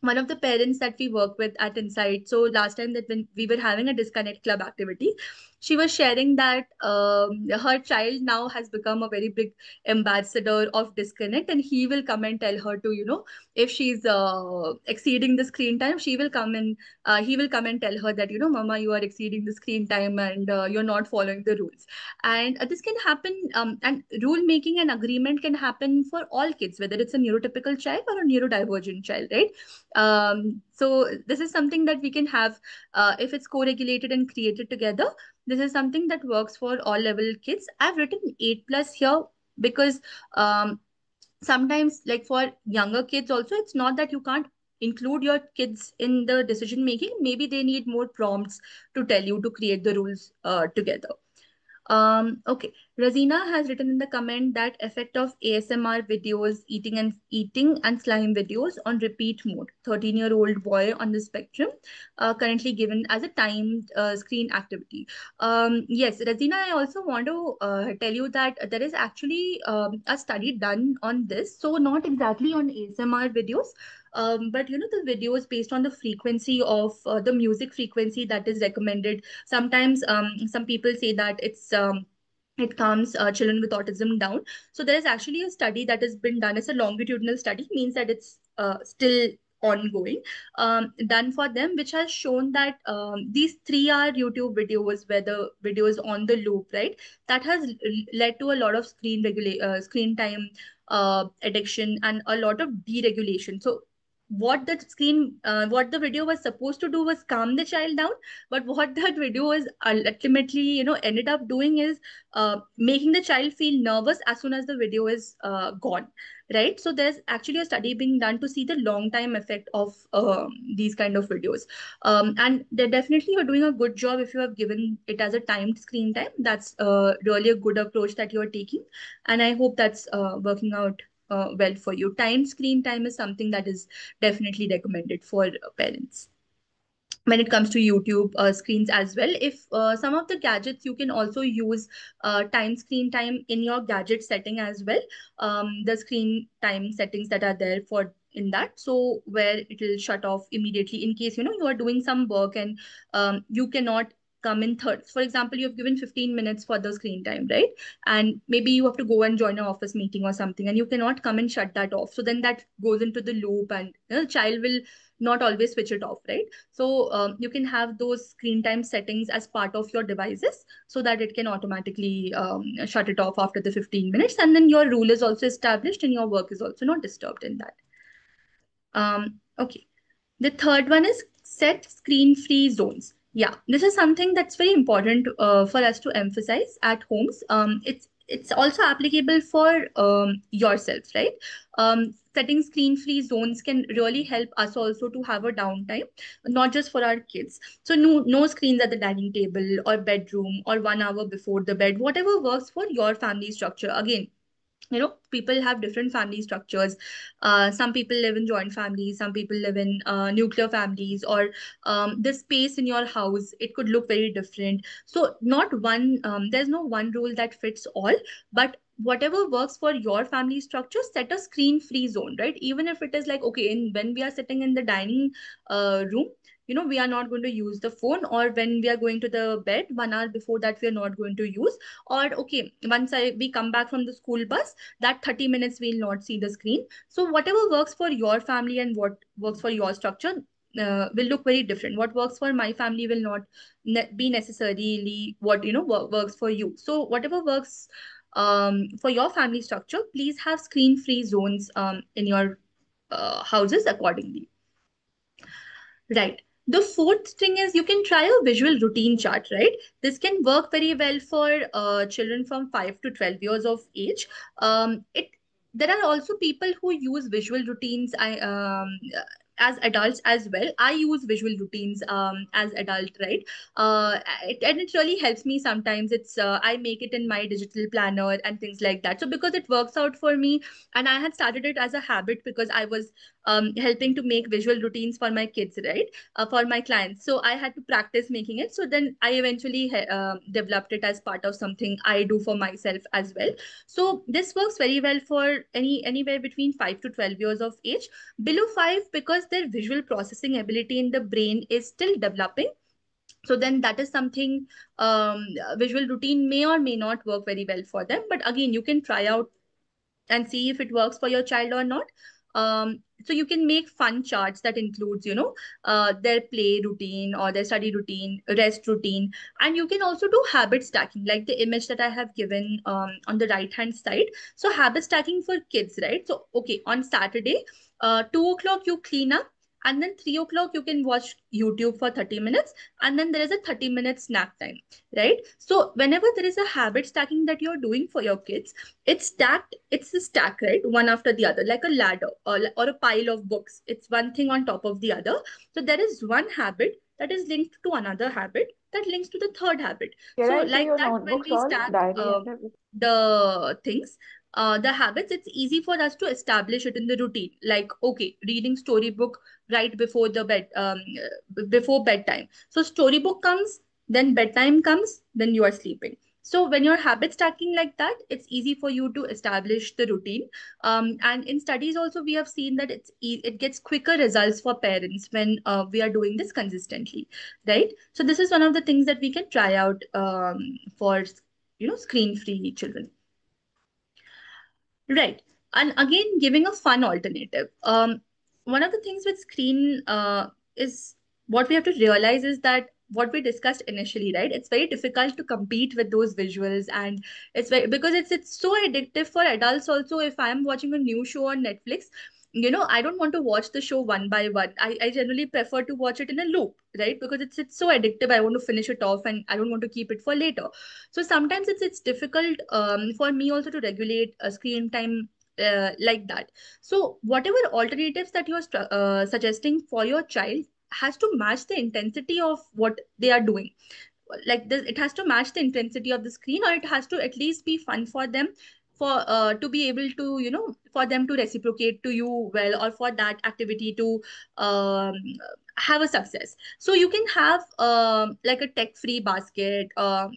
Speaker 1: One of the parents that we work with at Insight. So last time that when we were having a disconnect club activity, she was sharing that her child now has become a very big ambassador of disconnect, and he will come and tell her to, if she's exceeding the screen time, she will come and he will come and tell her that, Mama, you are exceeding the screen time and you're not following the rules. And this can happen, and rule making and agreement can happen for all kids, whether it's a neurotypical child or a neurodivergent child, right? So this is something that we can have if it's co-regulated and created together. This is something that works for all level kids. I've written 8+ here because sometimes, like for younger kids also, it's not that you can't include your kids in the decision making. Maybe they need more prompts to tell you to create the rules together. Okay. Razina has written in the comment that effect of ASMR videos, eating and slime videos on repeat mode. 13-year-old boy on the spectrum, currently given as a timed screen activity. Yes, Razina, I also want to tell you that there is actually a study done on this. So not exactly on ASMR videos, but the videos based on the frequency of the music frequency that is recommended. Sometimes some people say that it calms children with autism down. So there is actually a study that has been done. It's a longitudinal study, means that it's still ongoing, done for them, which has shown that these 3-hour YouTube videos, where the video is on the loop, right, that has led to a lot of screen time addiction and a lot of deregulation. So what the video was supposed to do was calm the child down, but what that video was ultimately ended up doing is making the child feel nervous as soon as the video is gone, right? So there's actually a study being done to see the long time effect of these kind of videos, and they definitely are doing a good job if you have given it as a timed screen time. That's really a good approach that you're taking, and I hope that's working out well for you. Timed screen time is something that is definitely recommended for parents when it comes to YouTube screens as well. If some of the gadgets, you can also use screen time in your gadget setting as well. The screen time settings that are there for in that, so where it will shut off immediately in case you are doing some work and you cannot come in third. For example, you have given 15 minutes for the screen time, right? And maybe you have to go and join an office meeting or something, and you cannot come and shut that off. So then that goes into the loop, and the child will not always switch it off, right? So you can have those screen time settings as part of your devices so that it can automatically shut it off after the 15 minutes. And then your rule is also established and your work is also not disturbed in that. Okay. The third one is set screen-free zones. Yeah, this is something that's very important for us to emphasize at homes. It's also applicable for yourself, right? Setting screen-free zones can really help us also to have a downtime, not just for our kids. So no screens at the dining table or bedroom or 1 hour before the bed, whatever works for your family structure. Again, people have different family structures. Some people live in joint families, some people live in nuclear families, or the space in your house, it could look very different. So not one there's no one rule that fits all, but whatever works for your family structure, set a screen free zone, right? Even if it is like, okay, when we are sitting in the dining room, we are not going to use the phone, or when we are going to the bed 1 hour before that, we are not going to use. Or okay, once we come back from the school bus, that 30 minutes we'll not see the screen. So whatever works for your family and what works for your structure will look very different. What works for my family will not be necessarily what works for you. So whatever works for your family structure, please have screen-free zones in your houses accordingly. Right. The fourth thing is you can try a visual routine chart, right? This can work very well for children from 5 to 12 years of age. It There are also people who use visual routines as adults as well. I use visual routines as adult, right? And it really helps me sometimes. It's I make it in my digital planner and things like that. So because it works out for me, and I had started it as a habit because I was helping to make visual routines for my kids, right? For my clients. So I had to practice making it. So then I eventually developed it as part of something I do for myself as well. So this works very well for anywhere between 5 to 12 years of age. Below 5, because their visual processing ability in the brain is still developing. So then that is something visual routine may or may not work very well for them. But again, you can try out and see if it works for your child or not. So you can make fun charts that includes, their play routine or their study routine, rest routine. And you can also do habit stacking, like the image that I have given on the right hand side. So habit stacking for kids, right? So, okay, on Saturday, 2 o'clock you clean up, and then 3 o'clock you can watch YouTube for 30 minutes, and then there is a 30-minute snack time, right? So whenever there is a habit stacking that you're doing for your kids, it's stacked, it's a stack, right? One after the other, like a ladder or a pile of books. It's one thing on top of the other. So there is one habit that is linked to another habit that links to the third habit.
Speaker 2: Can
Speaker 1: So
Speaker 2: I see
Speaker 1: like
Speaker 2: your
Speaker 1: that, when
Speaker 2: notebooks
Speaker 1: we
Speaker 2: all?
Speaker 1: stack
Speaker 2: Diary and everything.
Speaker 1: the things, the habits, it's easy for us to establish it in the routine. Like, okay, reading storybook right before the before bedtime. So storybook comes, then bedtime comes, then you are sleeping. So when you're habit stacking like that, it's easy for you to establish the routine. And in studies also, we have seen that it gets quicker results for parents when we are doing this consistently, right? So this is one of the things that we can try out for screen-free children. Right. And again, giving a fun alternative. One of the things with screen is what we have to realize is that what we discussed initially, right? It's very difficult to compete with those visuals, and it's very because it's so addictive for adults also. If I'm watching a new show on Netflix, I don't want to watch the show one by one. I generally prefer to watch it in a loop, right? Because it's so addictive. I want to finish it off and I don't want to keep it for later. So sometimes it's difficult for me also to regulate screen time like that. So whatever alternatives that you're suggesting for your child has to match the intensity of what they are doing. Like this, it has to match the intensity of the screen, or it has to at least be fun for them, for to be able to, for them to reciprocate to you well, or for that activity to um, have a success. So you can have like a tech free basket.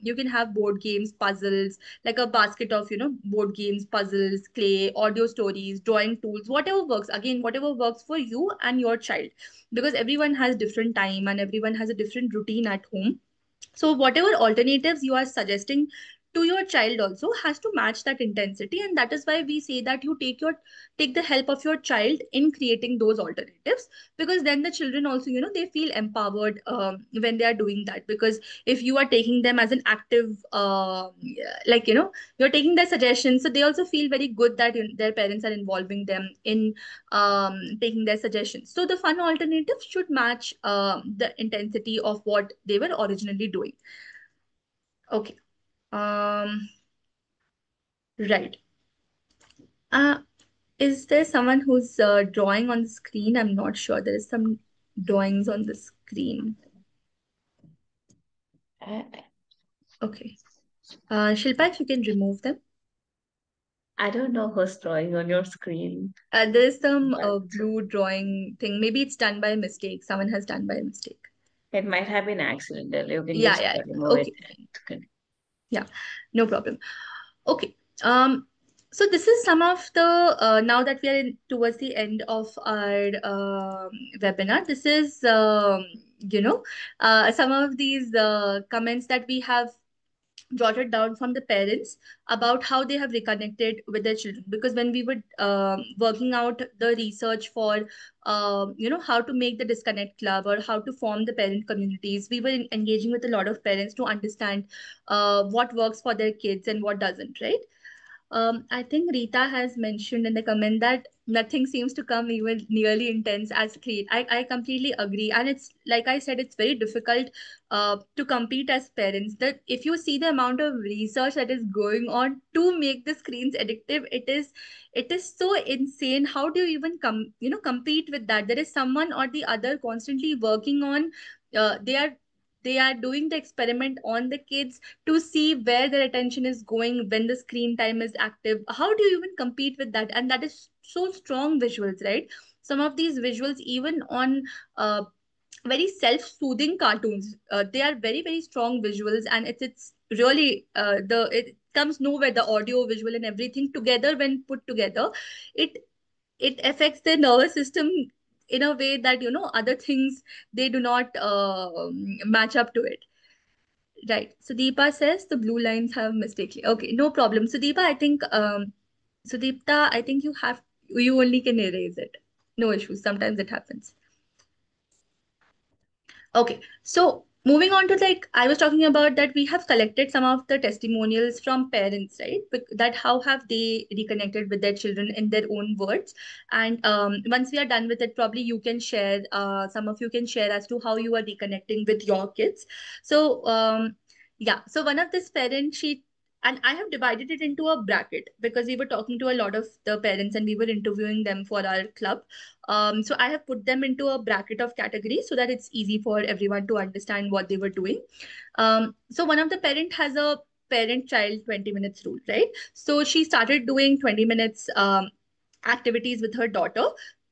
Speaker 1: You can have board games, puzzles, like a basket of board games, puzzles, clay, audio stories, drawing tools, whatever works. Again, whatever works for you and your child, because everyone has different time and everyone has a different routine at home. So whatever alternatives you are suggesting to your child also has to match that intensity, and that is why we say that you take the help of your child in creating those alternatives, because then the children also, they feel empowered when they are doing that. Because if you are taking them as an active, like, you're taking their suggestions, so they also feel very good that their parents are involving them in taking their suggestions. So the fun alternative should match the intensity of what they were originally doing. Okay. Um, right. Uh, is there someone who's drawing on the screen? I'm not sure. There is some drawings on the screen. Okay. Shilpa, if you can remove them.
Speaker 3: I don't know who's drawing on your screen,
Speaker 1: There's some
Speaker 3: but
Speaker 1: blue drawing thing. Maybe it's done by mistake. Someone has done by mistake.
Speaker 3: it might have been accidental. You can
Speaker 1: Yeah,
Speaker 3: just
Speaker 1: yeah.
Speaker 3: remove it.
Speaker 1: Okay, fine. Yeah, no problem. Okay. So this is some of the now that we are towards the end of our webinar. This is some of these comments that we have jotted down from the parents about how they have reconnected with their children. Because when we were working out the research for how to make the disconnect club or how to form the parent communities, we were engaging with a lot of parents to understand what works for their kids and what doesn't, right? I think Rita has mentioned in the comment that nothing seems to come even nearly intense as Creed. I completely agree. And it's like I said, it's very difficult to compete as parents. That if you see the amount of research that is going on to make the screens addictive, it is so insane. How do you even compete with that? There is someone or the other constantly working on they are doing the experiment on the kids to see where their attention is going when the screen time is active. How do you even compete with that? And that is so strong visuals, right? Some of these visuals, even on very self-soothing cartoons, they are very, very strong visuals, and it's really the it comes nowhere. The audio, visual, and everything together, when put together, it it affects the nervous system in a way that other things, they do not match up to it. Right. So Deepa says the blue lines have mistakenly. Okay, no problem. So Deepa, I think Sudeepta, I think you only can erase it. No issues. Sometimes it happens. Okay, so moving on to, like, I was talking about that we have collected some of the testimonials from parents, right? That how have they reconnected with their children in their own words. And once we are done with it, probably you can share, some of you can share as to how you are reconnecting with your kids. So yeah, so one of this parents, and I have divided it into a bracket because we were talking to a lot of the parents and we were interviewing them for our club. So I have put them into a bracket of categories so that it's easy for everyone to understand what they were doing. So one of the parent has a parent-child 20 minutes rule, right? So she started doing 20 minutes activities with her daughter.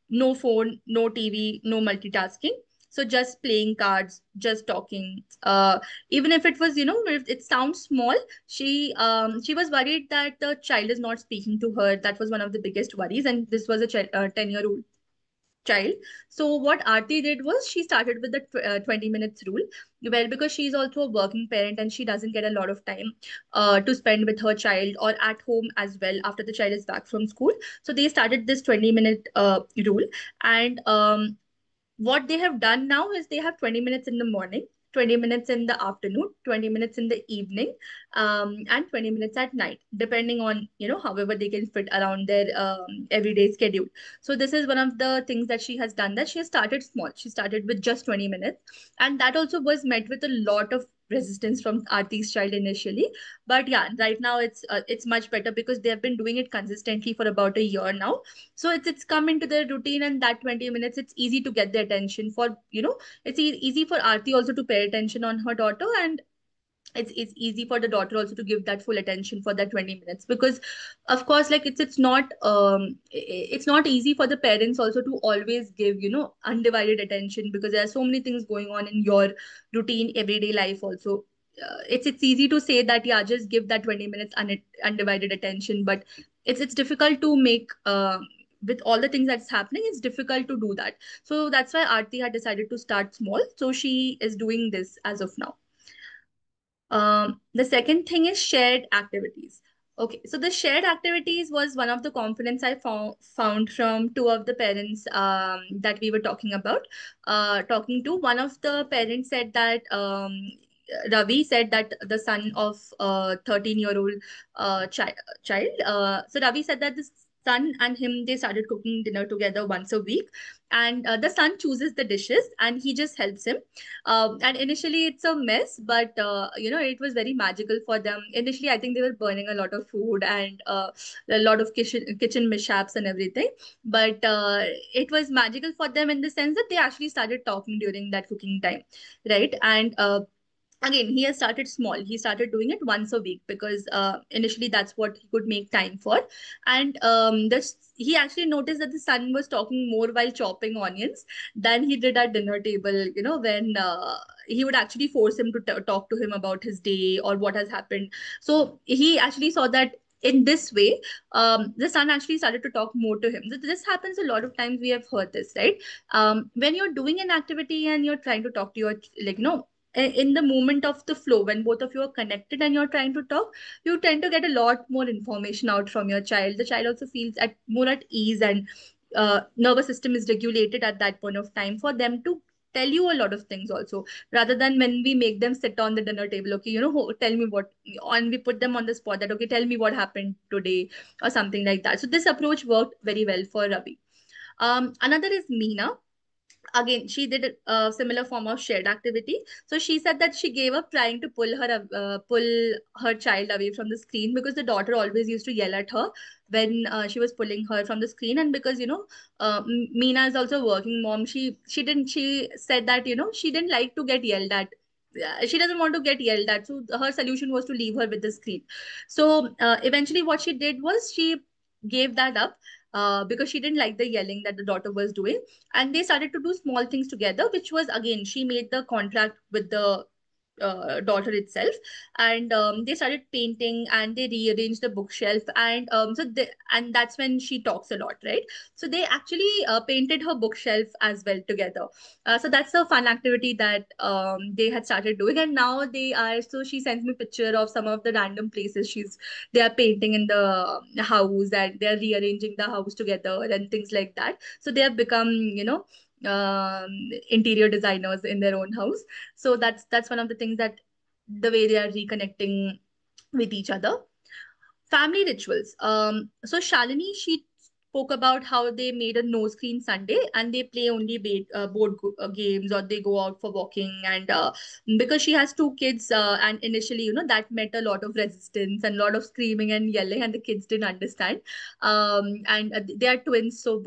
Speaker 1: No phone, no TV, no multitasking. So just playing cards, just talking. Even if it was, if it sounds small, she was worried that the child is not speaking to her. That was one of the biggest worries, and this was a 10-year-old child. So what Aarti did was she started with the 20 minutes rule. Well, because she's also a working parent and she doesn't get a lot of time to spend with her child or at home as well after the child is back from school. So they started this 20-minute rule. And what they have done now is they have 20 minutes in the morning, 20 minutes in the afternoon, 20 minutes in the evening, and 20 minutes at night, depending on, however they can fit around their everyday schedule. So this is one of the things that she has done, that she has started small. She started with just 20 minutes. And that also was met with a lot of resistance from Aarti's child initially. But yeah, right now it's much better because they have been doing it consistently for about a year now. So it's come into their routine, and that 20 minutes, it's easy to get their attention for, it's easy for Aarti also to pay attention on her daughter, and it's easy for the daughter also to give that full attention for that 20 minutes. Because of course, like, it's not easy for the parents also to always give, undivided attention, because there are so many things going on in your routine everyday life also. It's easy to say that, yeah, just give that 20 minutes undivided attention, but it's difficult to make, with all the things that's happening, it's difficult to do that. So that's why Aarti had decided to start small, so she is doing this as of now. The second thing is shared activities. Okay, so the shared activities was one of the components I found from two of the parents that we were talking about. Talking to one of the parents said that Ravi said that the son of a 13-year-old child. So Ravi said that the son and him, they started cooking dinner together once a week, and the son chooses the dishes and he just helps him. And initially it's a mess, but it was very magical for them. Initially, I think they were burning a lot of food and a lot of kitchen mishaps and everything. But it was magical for them in the sense that they actually started talking during that cooking time, right? And again, he has started small. He started doing it once a week because initially that's what he could make time for. And this he actually noticed that the son was talking more while chopping onions than he did at dinner table, when he would actually force him to talk to him about his day or what has happened. So he actually saw that in this way, the son actually started to talk more to him. So this happens a lot of times. We have heard this, right? When you're doing an activity and you're trying to talk to your, like, in the moment of the flow, when both of you are connected and you're trying to talk, you tend to get a lot more information out from your child. The child also feels more at ease, and nervous system is regulated at that point of time for them to tell you a lot of things also, rather than when we make them sit on the dinner table. Okay, tell me what, and we put them on the spot that, okay, tell me what happened today or something like that. So this approach worked very well for Ravi. Another is Meena. Again, she did a similar form of shared activity. So she said that she gave up trying to pull her child away from the screen, because the daughter always used to yell at her when she was pulling her from the screen. And because Meena is also a working mom, she said that she didn't like to get yelled at. She doesn't want to get yelled at, so her solution was to leave her with the screen. So eventually what she did was she gave that up, because she didn't like the yelling that the daughter was doing. And they started to do small things together, which was, again, she made the contract with the daughter itself. And they started painting, and they rearranged the bookshelf. And and that's when she talks a lot, right? So they actually painted her bookshelf as well together. So that's a fun activity that they had started doing. And now so she sends me picture of some of the random places they are painting in the house, and they're rearranging the house together and things like that. So they have become, interior designers in their own house. So that's one of the things, that the way they are reconnecting with each other. Family rituals. So Shalini, she spoke about how they made a no screen Sunday, and they play only games, or they go out for walking. And because she has two kids, and initially, that met a lot of resistance and a lot of screaming and yelling, and the kids didn't understand. And they are twins, so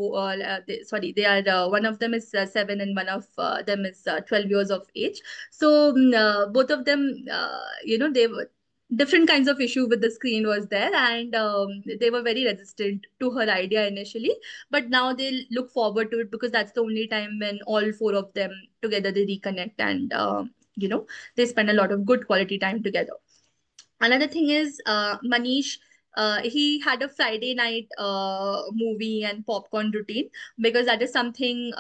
Speaker 1: they are, one of them is 7, and one of them is 12 years of age. So both of them, they were different kinds of issue with the screen was there. And they were very resistant to her idea initially, but now they look forward to it, because that's the only time when all four of them together, they reconnect. And they spend a lot of good quality time together. Another thing is Manish. He had a Friday night movie and popcorn routine, because that is something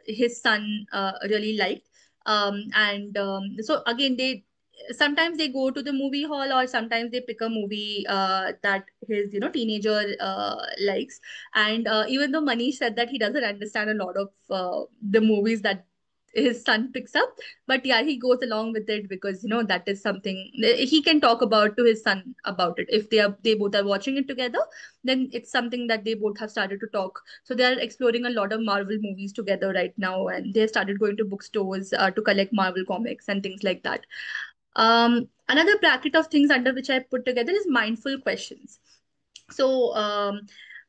Speaker 1: his son really liked. And so again, they sometimes they go to the movie hall, or sometimes they pick a movie that his teenager likes. And even though Manish said that he doesn't understand a lot of the movies that his son picks up, but yeah, he goes along with it, because that is something he can talk about to his son about it. If they both are watching it together, then it's something that they both have started to talk. So they are exploring a lot of Marvel movies together right now, and they started going to bookstores to collect Marvel comics and things like that. Another bracket of things under which I put together is mindful questions. So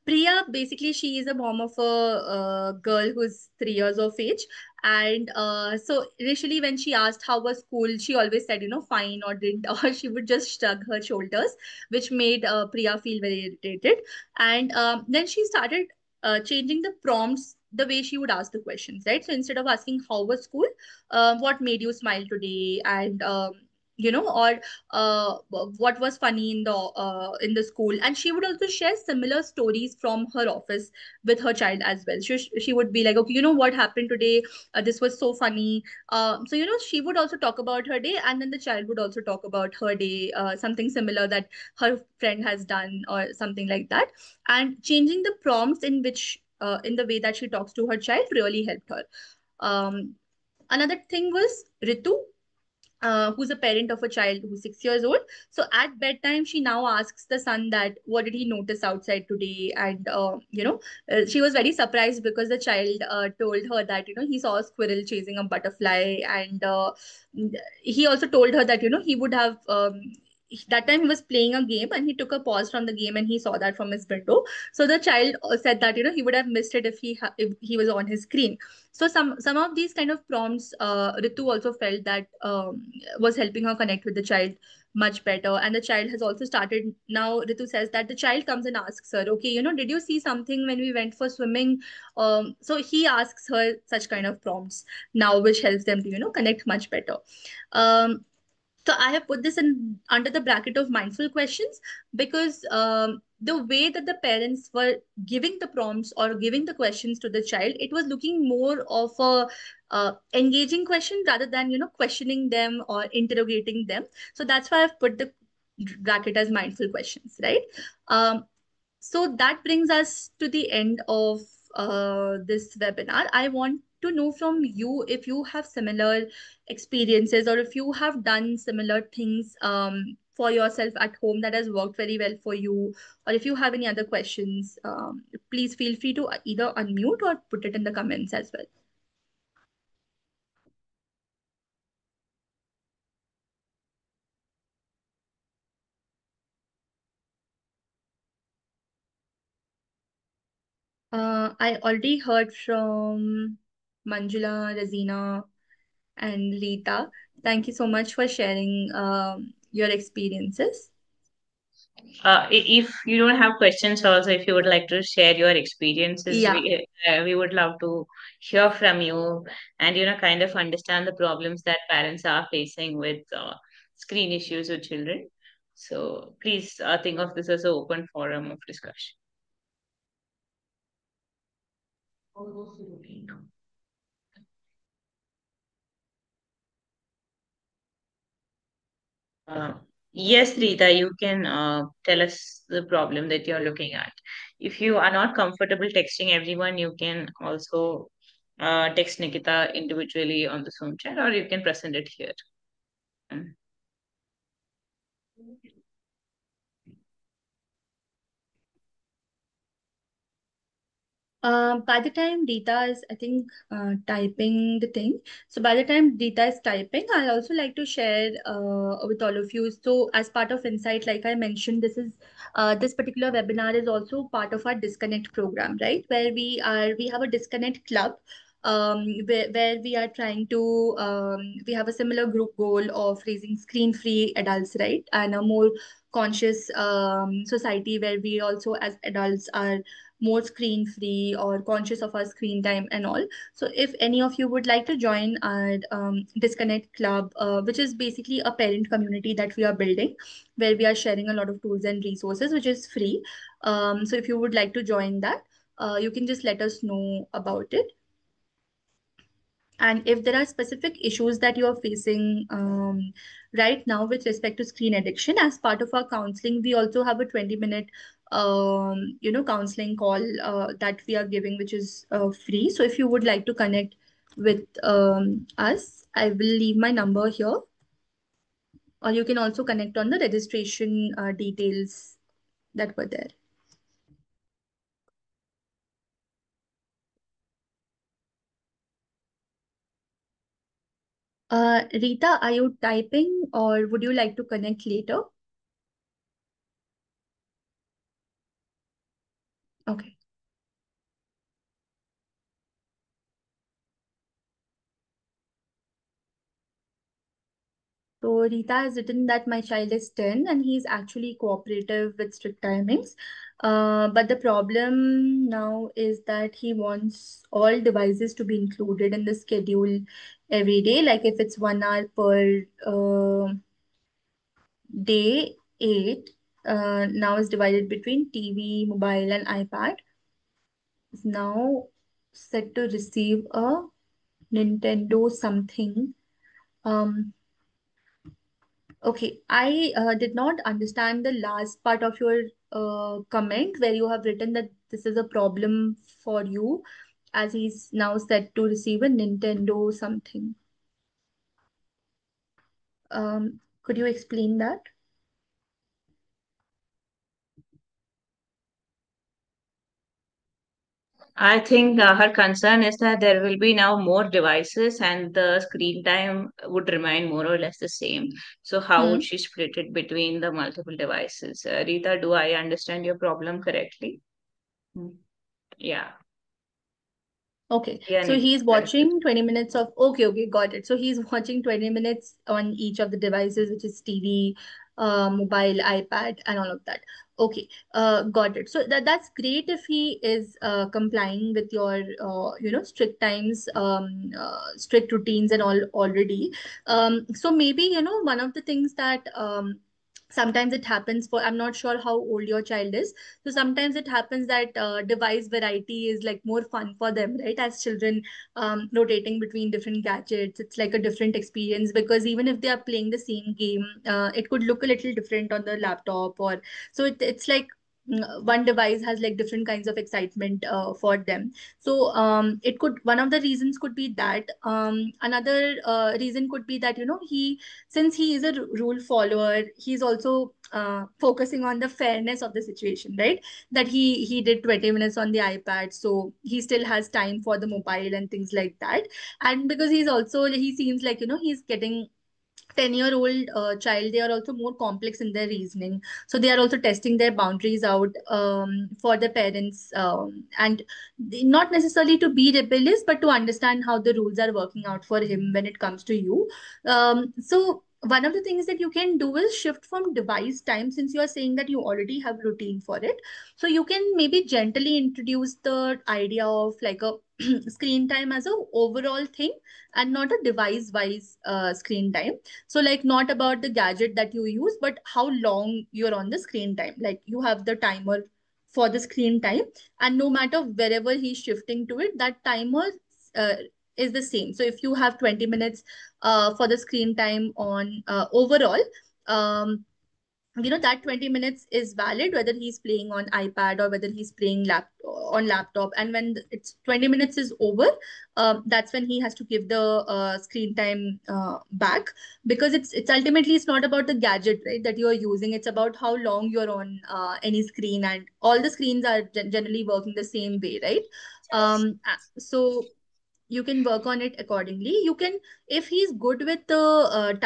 Speaker 1: Priya, basically, she is a mom of a girl who's 3 years of age. And so initially, when she asked how was school, she always said, fine or didn't, or she would just shrug her shoulders, which made Priya feel very irritated. And then she started changing the prompts, the way she would ask the questions, right? So instead of asking how was school, what made you smile today? And or what was funny in the school. And she would also share similar stories from her office with her child as well. She would be like, okay, what happened today, this was so funny. So she would also talk about her day, and then the child would also talk about her day, something similar that her friend has done or something like that. And changing the prompts in the way that she talks to her child really helped her. Another thing was Ritu, who's a parent of a child who's 6 years old. So at bedtime, she now asks the son that what did he notice outside today. And she was very surprised, because the child told her that he saw a squirrel chasing a butterfly. And he also told her that he would have. That time he was playing a game, and he took a pause from the game, and he saw that from his window. So the child said that he would have missed it if he was on his screen. So some of these kind of prompts, Ritu also felt that was helping her connect with the child much better. And the child has also started now. Ritu says that the child comes and asks her, okay, did you see something when we went for swimming? So he asks her such kind of prompts now, which helps them to connect much better. Um, so I have put this in under the bracket of mindful questions, because the way that the parents were giving the prompts or giving the questions to the child, it was looking more of a engaging question, rather than questioning them or interrogating them. So that's why I've put the bracket as mindful questions, right? Um, so that brings us to the end of this webinar. I want to know from you if you have similar experiences or if you have done similar things for yourself at home that has worked very well for you, or if you have any other questions, please feel free to either unmute or put it in the comments as well. I already heard from Manjula, Razina, and Rita. Thank you so much for sharing your experiences.
Speaker 3: If you don't have questions, also if you would like to share your experiences,
Speaker 1: Yeah.
Speaker 3: we would love to hear from you, and kind of understand the problems that parents are facing with screen issues with children. So please think of this as an open forum of discussion. Uh, yes, Rita, you can tell us the problem that you're looking at. If you are not comfortable texting everyone, you can also text Nikita individually on the Zoom chat, or you can present it here. Mm.
Speaker 1: By the time Rita is, I think, typing the thing. So by the time Rita is typing, I'll also like to share with all of you. So as part of Insight, like I mentioned, this particular webinar is also part of our Disconnect program, right? Where we have a Disconnect club. Where we are trying to we have a similar group goal of raising screen-free adults, right, and a more conscious society where we also as adults are more screen free or conscious of our screen time and all. So if any of you would like to join our Disconnect Club, which is basically a parent community that we are building, where we are sharing a lot of tools and resources, which is free. So if you would like to join that, you can just let us know about it. And if there are specific issues that you are facing right now with respect to screen addiction, as part of our counseling, we also have a 20-minute counseling call that we are giving, which is free. So if you would like to connect with us, I will leave my number here, or you can also connect on the registration details that were there. Rita, are you typing or would you like to connect later? Okay. So Rita has written that my child is 10 and he's actually cooperative with strict timings. But the problem now is that he wants all devices to be included in the schedule every day. Like if it's 1 hour per day, 8 now is divided between TV, mobile, and iPad. Is now set to receive a Nintendo something. Um, Okay, I did not understand the last part of your comment where you have written that this is a problem for you as he's now set to receive a Nintendo something. Could you explain that?
Speaker 3: I think her concern is that there will be now more devices and the screen time would remain more or less the same. So, how would
Speaker 1: Hmm.
Speaker 3: she split it between the multiple devices? Rita, do I understand your problem correctly? Hmm. Yeah.
Speaker 1: Okay,
Speaker 3: Yeah,
Speaker 1: so he's
Speaker 3: that is it.
Speaker 1: watching 20 minutes of, okay, got it. So he's watching 20 minutes on each of the devices, which is TV, mobile, iPad, and all of that. Okay, got it. So that's great if he is complying with your, strict times, strict routines and all already. So maybe, one of the things that sometimes it happens for, I'm not sure how old your child is, so sometimes it happens that device variety is like more fun for them, right? As children, rotating between different gadgets, it's like a different experience because even if they are playing the same game, it could look a little different on the laptop or so it's like one device has like different kinds of excitement for them. So it could, one of the reasons could be that. Another reason could be that, since he is a rule follower, he's also focusing on the fairness of the situation, right? That he did 20 minutes on the iPad, so he still has time for the mobile and things like that. And because he seems like, he's getting 10-year-old child, they are also more complex in their reasoning, so they are also testing their boundaries out for the parents, and not necessarily to be rebellious, but to understand how the rules are working out for him when it comes to you. So one of the things that you can do is shift from device time, since you are saying that you already have routine for it. So you can maybe gently introduce the idea of like a screen time as a overall thing, and not a device wise screen time. So like not about the gadget that you use, but how long you're on the screen time. Like you have the timer for the screen time, and no matter wherever he's shifting to it, that timer uh, is the same. So if you have 20 minutes for the screen time on overall, um, that 20 minutes is valid whether he's playing on iPad or whether he's playing on laptop. And when it's 20 minutes is over, that's when he has to give the screen time back, because it's ultimately, it's not about the gadget, right, that you are using. It's about how long you're on any screen, and all the screens are generally working the same way, right? So you can work on it accordingly. You can, if he's good with the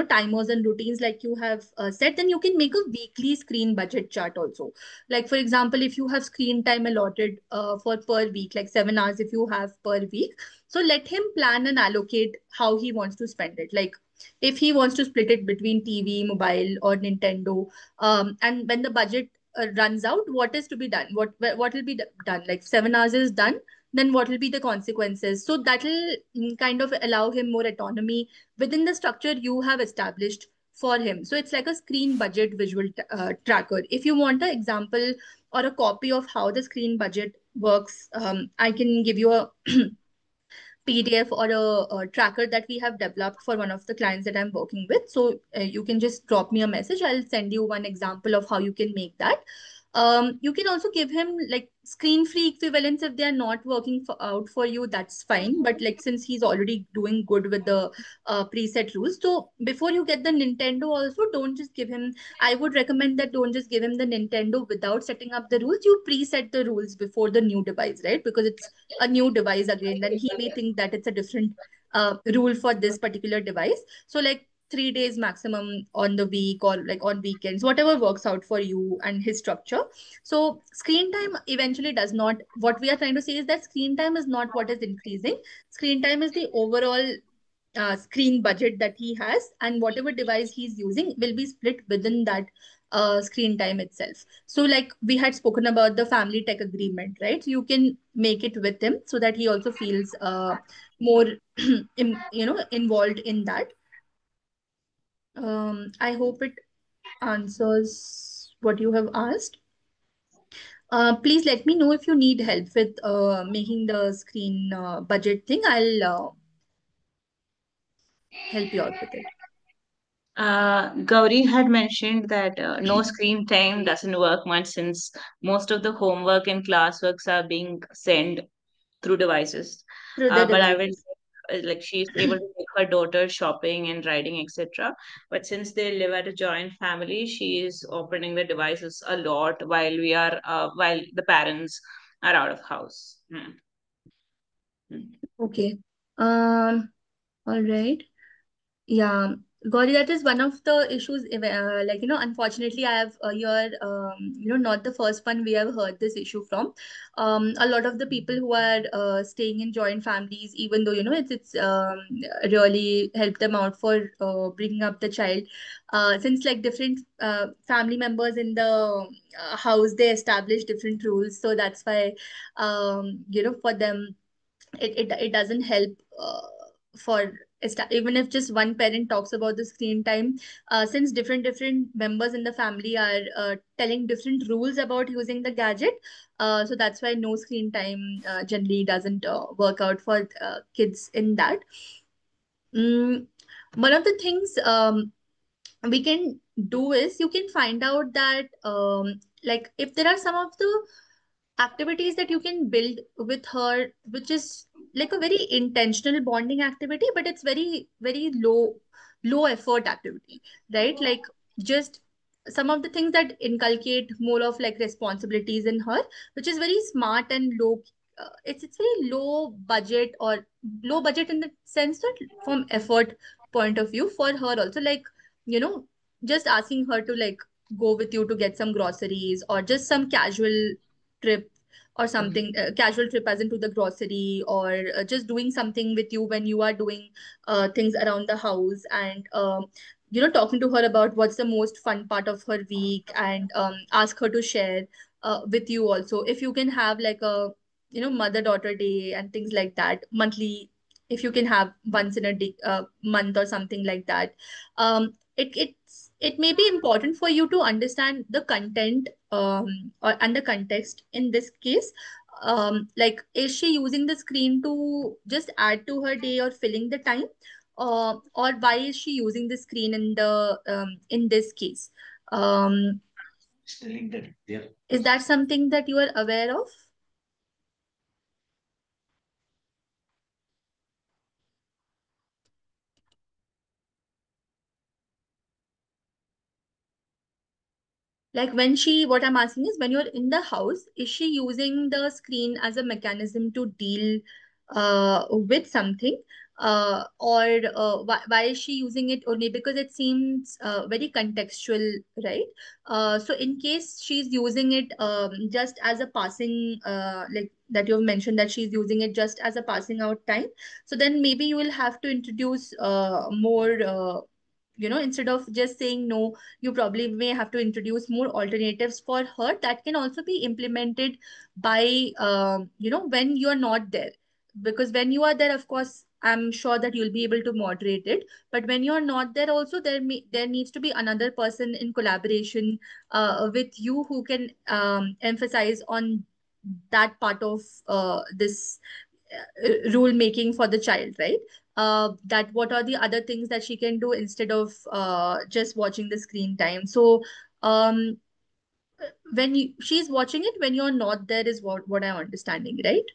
Speaker 1: timers and routines like you have said, then you can make a weekly screen budget chart also. Like for example, if you have screen time allotted for per week, like 7 hours if you have per week, so let him plan and allocate how he wants to spend it. Like if he wants to split it between TV, mobile, or Nintendo, and when the budget runs out, what is to be done, what will be done, like 7 hours is done, then what will be the consequences. So that will kind of allow him more autonomy within the structure you have established for him. So it's like a screen budget visual tracker. If you want an example or a copy of how the screen budget works, I can give you a PDF or a tracker that we have developed for one of the clients that I'm working with. So you can just drop me a message. I'll send you one example of how you can make that. You can also give him like screen free equivalents if they are not working out for you. That's fine. But like since he's already doing good with the preset rules, so before you get the Nintendo, also don't just give him. I would recommend that don't just give him the Nintendo without setting up the rules. You preset the rules before the new device, right? Because it's a new device again, then he may think that it's a different rule for this particular device. So like 3 days maximum on the week, or like on weekends, whatever works out for you and his structure. So screen time eventually does not, what we are trying to say is that screen time is not what is increasing. Screen time is the overall screen budget that he has, and whatever device he's using will be split within that screen time itself. So like we had spoken about the family tech agreement, right? So you can make it with him so that he also feels more involved in that. I hope it answers what you have asked. Please let me know if you need help with making the screen budget thing. I'll help you out with it.
Speaker 3: Gauri had mentioned that no screen time doesn't work much since most of the homework and classworks are being sent through devices.
Speaker 1: Through the
Speaker 3: But I will
Speaker 1: devices.
Speaker 3: like she's able to take her daughter shopping and riding, etc. But since they live at a joint family, she is opening the devices a lot while the parents are out of house. Mm. Mm.
Speaker 1: Okay. All right. Yeah, Gauri, that is one of the issues. Like, unfortunately, I have here, not the first one we have heard this issue from. A lot of the people who are staying in joint families, even though, it's really helped them out for bringing up the child. Since like different family members in the house, they establish different rules. So that's why, for them, it doesn't help for even if just one parent talks about the screen time, since different members in the family are telling different rules about using the gadget, so that's why no screen time generally doesn't work out for kids in that. mm, One of the things we can do is, you can find out that like if there are some of the activities that you can build with her, which is like a very intentional bonding activity, but it's very low effort activity, right? Like just some of the things that inculcate more of like responsibilities in her, which is very smart and low. It's very low budget, or low budget in the sense that from effort point of view for her also, like you know just asking her to like go with you to get some groceries, or just some casual trip or something, casual trip as into the grocery, or just doing something with you when you are doing things around the house, and talking to her about what's the most fun part of her week, and ask her to share with you also. If you can have like a mother daughter day and things like that monthly, if you can have once in a day, month or something like that. It may be important for you to understand the content, and the context in this case. Like, is she using the screen to just add to her day or filling the time, or why is she using the screen in this case? um, is that something that you are aware of? Like, when she, what I'm asking is, when you're in the house, is she using the screen as a mechanism to deal with something? Or why is she using it only? Because it seems very contextual, right? So in case she's using it just as a passing, like that you've mentioned that she's using it just as a passing out time, so then maybe you will have to introduce more, instead of just saying no, you probably may have to introduce more alternatives for her that can also be implemented by when you're not there. Because when you are there, of course, I'm sure that you'll be able to moderate it, but when you're not there also, there needs to be another person in collaboration with you, who can emphasize on that part of this rule making for the child, right? That what are the other things that she can do instead of just watching the screen time. So um, she's watching it when you're not there, is what I'm understanding, right?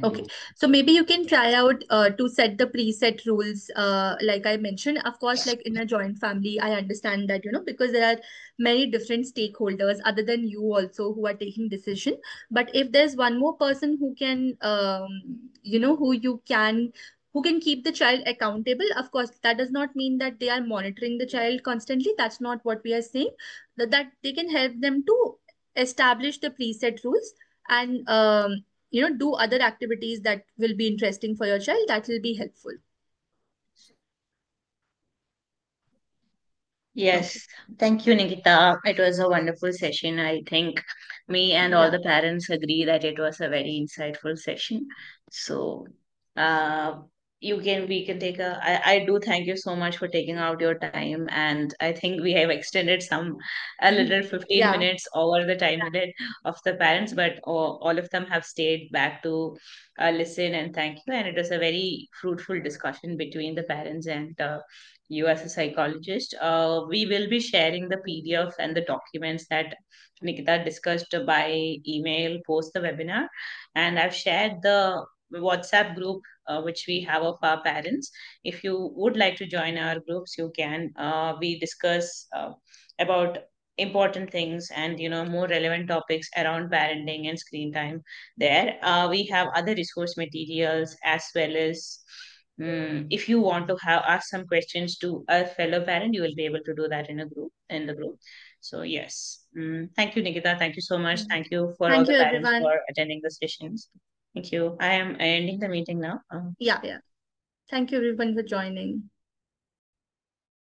Speaker 1: Okay, so maybe you can try out to set the preset rules, like I mentioned. Of course, like in a joint family, I understand that, because there are many different stakeholders other than you also who are taking decision. But if there's one more person who can, who can keep the child accountable, of course, that does not mean that they are monitoring the child constantly. That's not what we are saying. That they can help them to establish the preset rules, and do other activities that will be interesting for your child, that will be helpful. Okay.
Speaker 3: Yes, thank you, Nikita. It was a wonderful session. I think me and all
Speaker 1: Yeah.
Speaker 3: the parents agree that it was a very insightful session. So, uh, we can take I do thank you so much for taking out your time. And I think we have extended a little 15
Speaker 1: Yeah.
Speaker 3: minutes over the time limit of the parents, but all of them have stayed back to listen and thank you. And it was a very fruitful discussion between the parents and you as a psychologist. We will be sharing the PDF and the documents that Nikita discussed by email post the webinar. And I've shared the WhatsApp group which we have of our parents. If you would like to join our groups, you can. We discuss about important things and more relevant topics around parenting and screen time there. We have other resource materials as well as if you want to have ask some questions to a fellow parent, you will be able to do that in the group. So yes, thank you, Nikita. Thank you so much. Thank you for all
Speaker 1: Thank
Speaker 3: the
Speaker 1: you,
Speaker 3: parents
Speaker 1: everyone.
Speaker 3: for attending the sessions. Thank you. I am ending the meeting now.
Speaker 1: Yeah, yeah. Thank you, everyone, for joining.